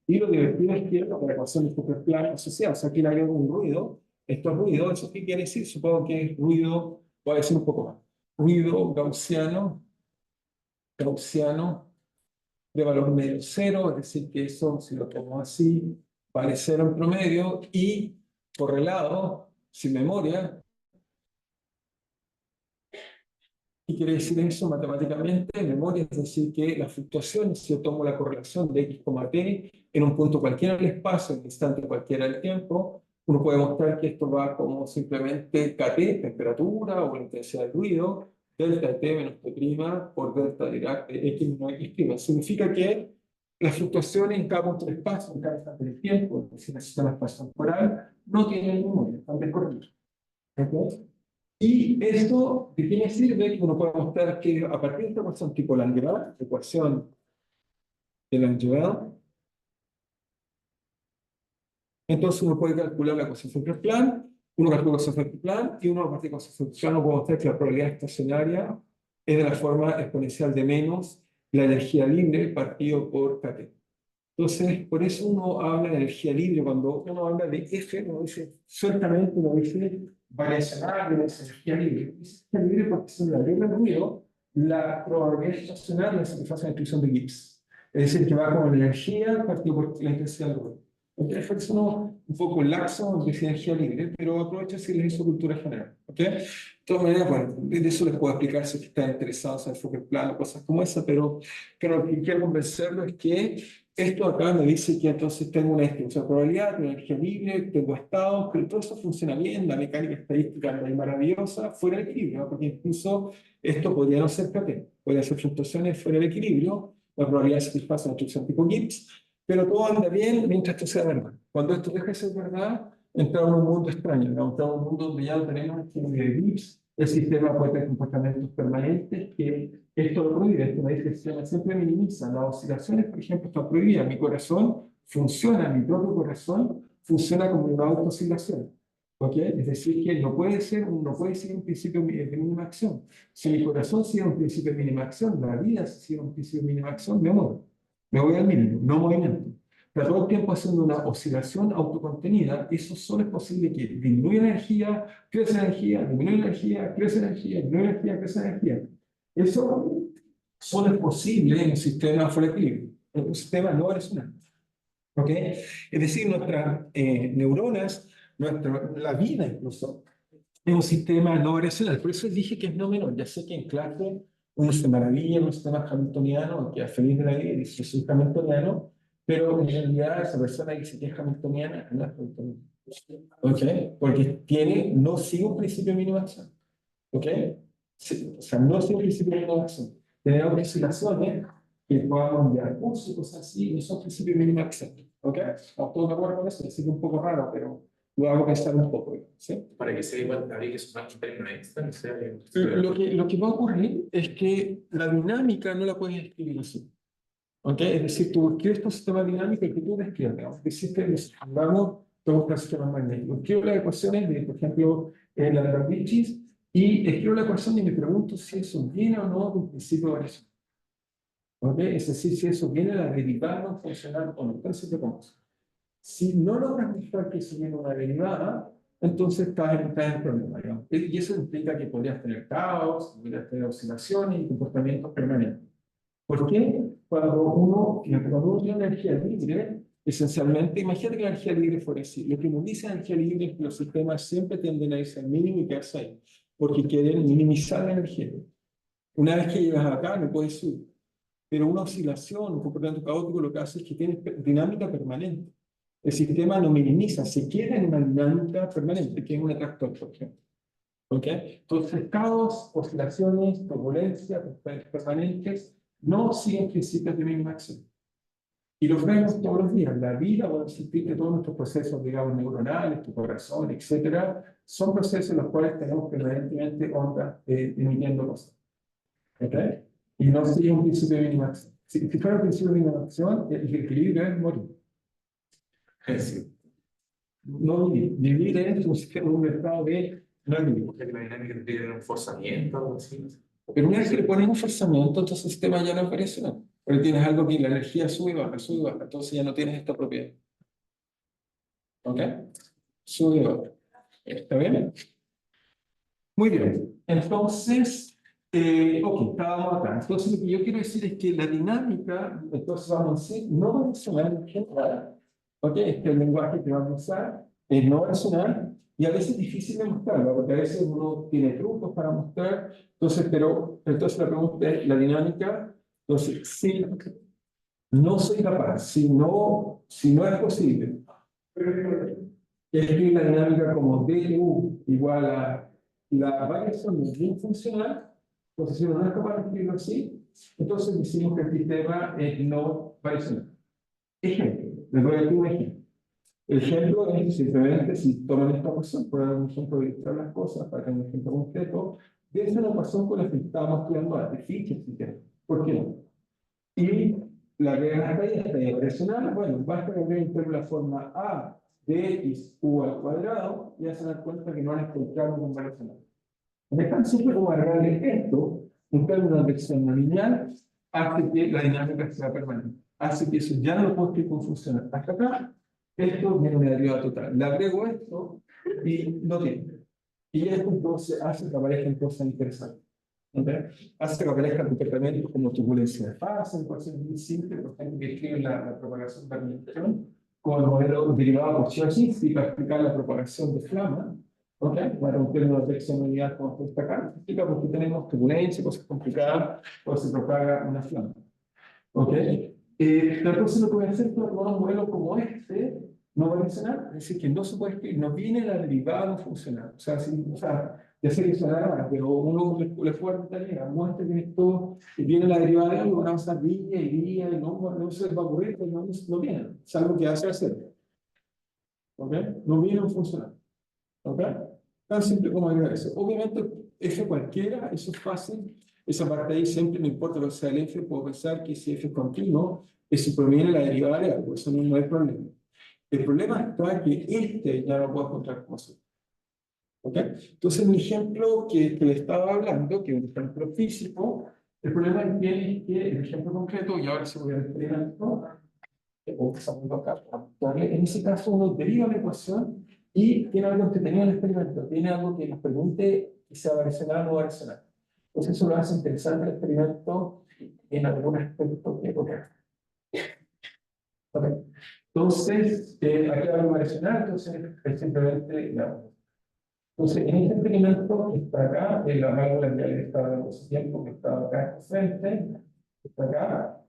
Y lo divertido es que la ecuación de Fokker-Planck asociada, o sea, aquí le agrego un ruido, esto es ruido, ¿eso qué quiere decir? Supongo que es ruido, voy a decir un poco más, ruido gaussiano de valor medio cero, es decir, que eso, si lo tomo así, vale cero en promedio, y correlado, sin memoria. ¿Qué quiere decir eso matemáticamente? Memoria, es decir, que las fluctuaciones, si yo tomo la correlación de x, t en un punto cualquiera del espacio, en un instante cualquiera del tiempo, uno puede mostrar que esto va como simplemente kT, temperatura o la intensidad del ruido, delta t menos t' por delta Dirac de x menos x'. Significa que las fluctuaciones en cada punto del espacio, en cada instante del tiempo, es decir, el sistema espacio-temporal, no tienen memoria, están descorridos. ¿Okay? Y esto, ¿de qué me sirve? Uno puede mostrar que a partir de esta ecuación tipo Langevin, ecuación de Langevin, entonces uno puede calcular la ecuación Fokker-Planck, uno calcula la ecuación Fokker-Planck, y uno a partir de la ecuación Fokker-Planck puede mostrar que la probabilidad estacionaria es de la forma exponencial de menos la energía libre partido por kT. Entonces, por eso uno habla de energía libre. Cuando uno habla de F, uno dice, sueltamente uno dice variacional, uno dice energía libre. Dice energía libre porque se le agrega el ruido, la probabilidad estacional de la satisfacción de la descripción de Gibbs. Es decir, que va con la energía partido por la intensidad del ruido. Entonces, es un poco laxo de energía libre, pero aprovecho si les hizo cultura general. ¿Ok? De todas maneras, bueno, de eso les puedo explicar si están interesados en el Fokker-Planck o cosas como esa, pero lo que quiero convencerlo es que Esto acá me dice que entonces tengo una distribución de probabilidad, tengo energía libre, tengo estados, pero todo eso funciona bien, la mecánica estadística es maravillosa, fuera del equilibrio, ¿no? Porque incluso esto podría no ser PT, podría ser fluctuaciones fuera del equilibrio, la probabilidad satisface una instrucción tipo Gibbs, pero todo anda bien mientras esto sea verdad. Cuando esto deja de ser verdad, entramos en un mundo extraño, ¿no? Entramos en un mundo donde ya no tenemos de Gibbs, el sistema puede tener comportamientos permanentes que esto lo prohíbe. Esto me dice que el sistema siempre minimiza las oscilaciones, por ejemplo, están prohibidas. Mi corazón funciona, mi propio corazón funciona como una autooscilación. ¿Ok? Es decir, que no puede ser, no puede ser un principio de mínima acción. Si mi corazón sigue un principio de mínima acción, la vida sigue un principio de mínima acción, me muero. Me voy al mínimo, no movimiento. Pero todo el tiempo haciendo una oscilación autocontenida, eso solo es posible que disminuya energía, crece energía, disminuye energía, crece energía, disminuye energía, crece energía. Eso solo es posible en un sistema fuera de equilibrio, en un sistema no racional. ¿Ok? Es decir, nuestras neuronas, la vida incluso, es un sistema no variacional. Por eso dije que es no menor. Ya sé que en clase uno se maravilla en un sistema hamiltoniano, queda feliz de la vida y dice, soy hamiltoniano, pero en realidad esa persona que dice que es hamiltoniana no es hamiltoniana. ¿Ok? Porque no sigue un principio de mínima acción. ¿Ok? Sí, o sea, no sigue un principio de mínima acción. Tenemos oscilaciones que podamos enviar cursos y cosas así, no son principios de mínima acción. ¿Ok? Estamos todos de acuerdo con eso, es un poco raro, pero lo hago pensar un poco. ¿Sí? Para que sea igual, habría que sumar un término extra, no sé. Lo que va a ocurrir es que la dinámica no la puedes escribir así. ¿Ok? Es decir, tú escribes tu sistema dinámico y que tú describes. Vamos, todos los sistemas magnéticos. Escribo las ecuaciones de, por ejemplo, la de Ricci y escribo la ecuación y me pregunto si eso viene o no de un principio de variación. ¿Ok? Es decir, si eso viene de la derivada funcional o no. Entonces, ¿qué pasa? Si no logras mostrar que eso viene de una derivada, entonces estás en problema, digamos. Y eso implica que podrías tener caos, podrías tener oscilaciones y comportamientos permanentes. ¿Por qué? Cuando uno tiene energía libre, esencialmente, imagínate que la energía libre fuera así. Lo que nos dice la energía libre es que los sistemas siempre tienden a irse al mínimo y quedarse ahí, porque quieren minimizar la energía. Una vez que llegas acá, no puedes subir. Pero una oscilación, un comportamiento caótico, lo que hace es que tiene dinámica permanente. El sistema no minimiza, se queda en una dinámica permanente, que es un atractor, por ejemplo. ¿Ok? Entonces, estados, oscilaciones, turbulencias, permanentes, no siguen principios de mínima acción. Y los vemos todos los días. La vida va a existir que todos nuestros procesos, digamos, neuronales, tu corazón, etcétera, son procesos en los cuales tenemos permanentemente ondas emitiendo cosas. ¿Ok? Y no sigue un principio de mínima acción. Si fuera un principio de mínima acción, el equilibrio es morir. Es decir, no vivir. Vivir es un estado de no vivir. Porque la dinámica tendría que tener un forzamiento o algo así, no sé. Pero una vez que le pones un forzamiento, entonces el sistema ya no es variacional. Porque tienes algo que la energía sube y baja, entonces ya no tienes esta propiedad. ¿Ok? Sube y baja. ¿Está bien? Muy bien. Entonces, ok, estábamos acá. Entonces, lo que yo quiero decir es que la dinámica, entonces vamos a decir, no variacional en general. ¿Ok? Este lenguaje que vamos a usar es no variacional y a veces es difícil de mostrarlo, porque a veces uno tiene trucos para mostrar. Entonces, entonces la pregunta es, la dinámica, entonces, si no soy capaz, si no es posible, escribir la dinámica como du igual a la variación de un funcional, entonces si uno no es capaz de escribirlo así, entonces decimos que el sistema es no variacional. Ejemplo, les voy a dar un ejemplo. El ejemplo es simplemente, si toman esta ecuación, por dar un ejemplo de ilustrar las cosas, para tener un ejemplo concreto, de esa ecuación con la que estábamos estudiando antes, ficha el sistema. ¿Por qué no? Y la regla está variacional, bueno, basta que agreguen la forma a de x u al cuadrado, y ya se dan cuenta que no han encontrado un variacional. Es tan simple como agregarle esto, un término de acción no lineal, hace que la dinámica sea permanente. Hace que eso ya no lo puedo escribir con funcional. Hasta acá, esto viene una derivada total. Le agrego esto y no tiene. Y esto entonces hace que aparezcan cosas interesantes. ¿Okay? Hace que aparezcan comportamientos como turbulencia de fase, ecuaciones muy simples, por ejemplo, que escriben la propagación de radiación con el modelo derivado por Chiosinski para explicar la propagación de flama. ¿Okay? Para un término de unidad como está acá, explica por qué tenemos turbulencia, cosas complicadas, o se propaga una flama. ¿Okay? Entonces lo que voy a hacer con un modelo como este no va a funcionar, es decir, que no se puede escribir, no viene la derivada funcional. O sea, ya sé que sonará mal, pero uno le puede dar muestra que esto viene la derivada de algo, van a pasar día y día, y no se va a ocurrir, pues no viene, es algo que hace hacer. ¿Ok? No viene a funcionar. ¿Ok? Tan simple como era eso. Obviamente, F cualquiera, eso es fácil. Esa parte ahí siempre, no importa lo que sea el F, puedo pensar que si F es continuo, eso proviene de la derivada de algo, eso no hay problema. El problema está que este ya no puedo encontrar como así. ¿Ok? Entonces, mi ejemplo que le estaba hablando, que es un ejemplo físico, el problema que tiene es que el ejemplo concreto, y ahora se voy a experimento, en ese caso uno deriva la ecuación y tiene algo entretenido en el experimento, tiene algo que nos permite que sea variacional o no variacional. Entonces eso lo hace interesante el experimento en algún aspecto que toca. Okay. Entonces, aquí algo variacional, entonces es simplemente la... Entonces, en este experimento que está acá, la válvula que estaba dando ese tiempo, que estaba acá al frente, está acá.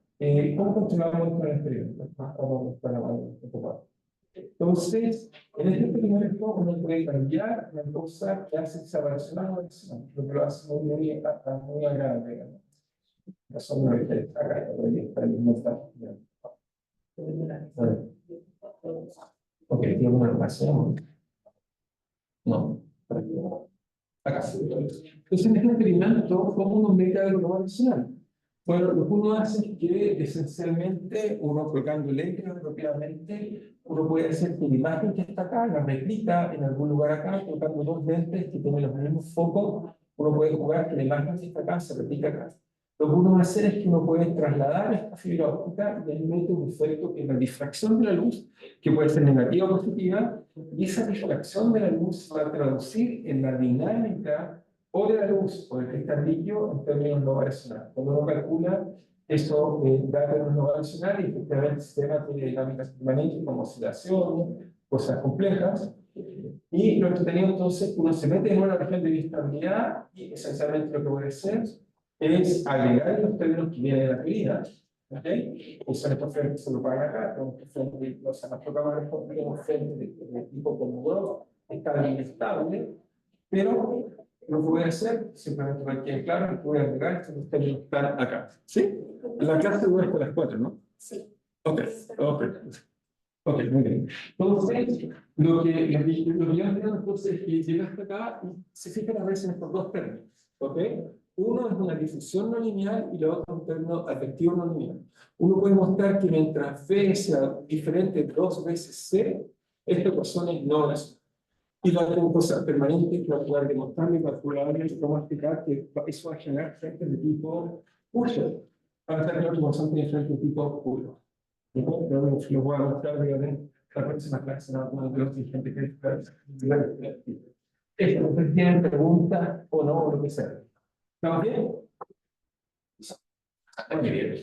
¿Cómo continuamos con el experimento? ¿Cómo está la válvula? Entonces, en este experimento uno puede cambiar una cosa que hace separación a variación, lo que lo hace muy agradable, digamos. La zona de acá, está el mismo estado. Ok, tiene una relación. No. Acá. Entonces, en este experimento, ¿cómo uno mete algo adicional? Bueno, lo que uno hace es que esencialmente, uno colocando lentes apropiadamente, uno puede hacer que la imagen que está acá, la replica en algún lugar acá, colocando dos lentes que tienen los mismos focos, uno puede jugar que la imagen que está acá se replica acá. Lo que uno va a hacer es que uno puede trasladar esta fibra óptica y ahí mete un efecto que es la difracción de la luz, que puede ser negativa o positiva, y esa difracción de la luz se va a traducir en la dinámica o de la luz o del cristal líquido en términos no variacionales. Cuando uno calcula eso, da términos no variacionales y efectivamente el sistema tiene dinámicas permanentes como oscilación, cosas complejas. Y lo entretenido entonces, uno se mete en una región de inestabilidad y esencialmente lo que voy a hacer es agregar los términos que vienen de la teoría. ¿Ok? Usan estos frentes que se lo pagan acá, tenemos frentes, o sea, nuestro campo de tenemos frentes de tipo como Gauss, está bien estable, pero lo que voy a hacer, simplemente para que quede claro, lo que voy a agregar es que los términos están acá. ¿Sí? La clase dura hasta las 4, ¿no? Sí. Ok, ok. Ok, muy bien. Entonces, lo que yo entiendo entonces es que llega hasta acá y se fijan a veces en estos dos términos. ¿Ok? Uno es una difusión no lineal y el otro es un término afectivo no lineal. Uno puede mostrar que mientras B sea diferente 2 veces C, esta ecuación es no racional. Y la otra cosa permanente que va a poder demostrar y calcular y cómo explicar que eso va a generar frentes de tipo Usher. Para hacer que la ecuación tiene frentes de tipo Usher. Lo voy a mostrar en la próxima clase, ¿no? Como de los dirigentes que esto, ustedes tienen preguntas o no, o lo que sea. ¿Estamos bien? Muy bien.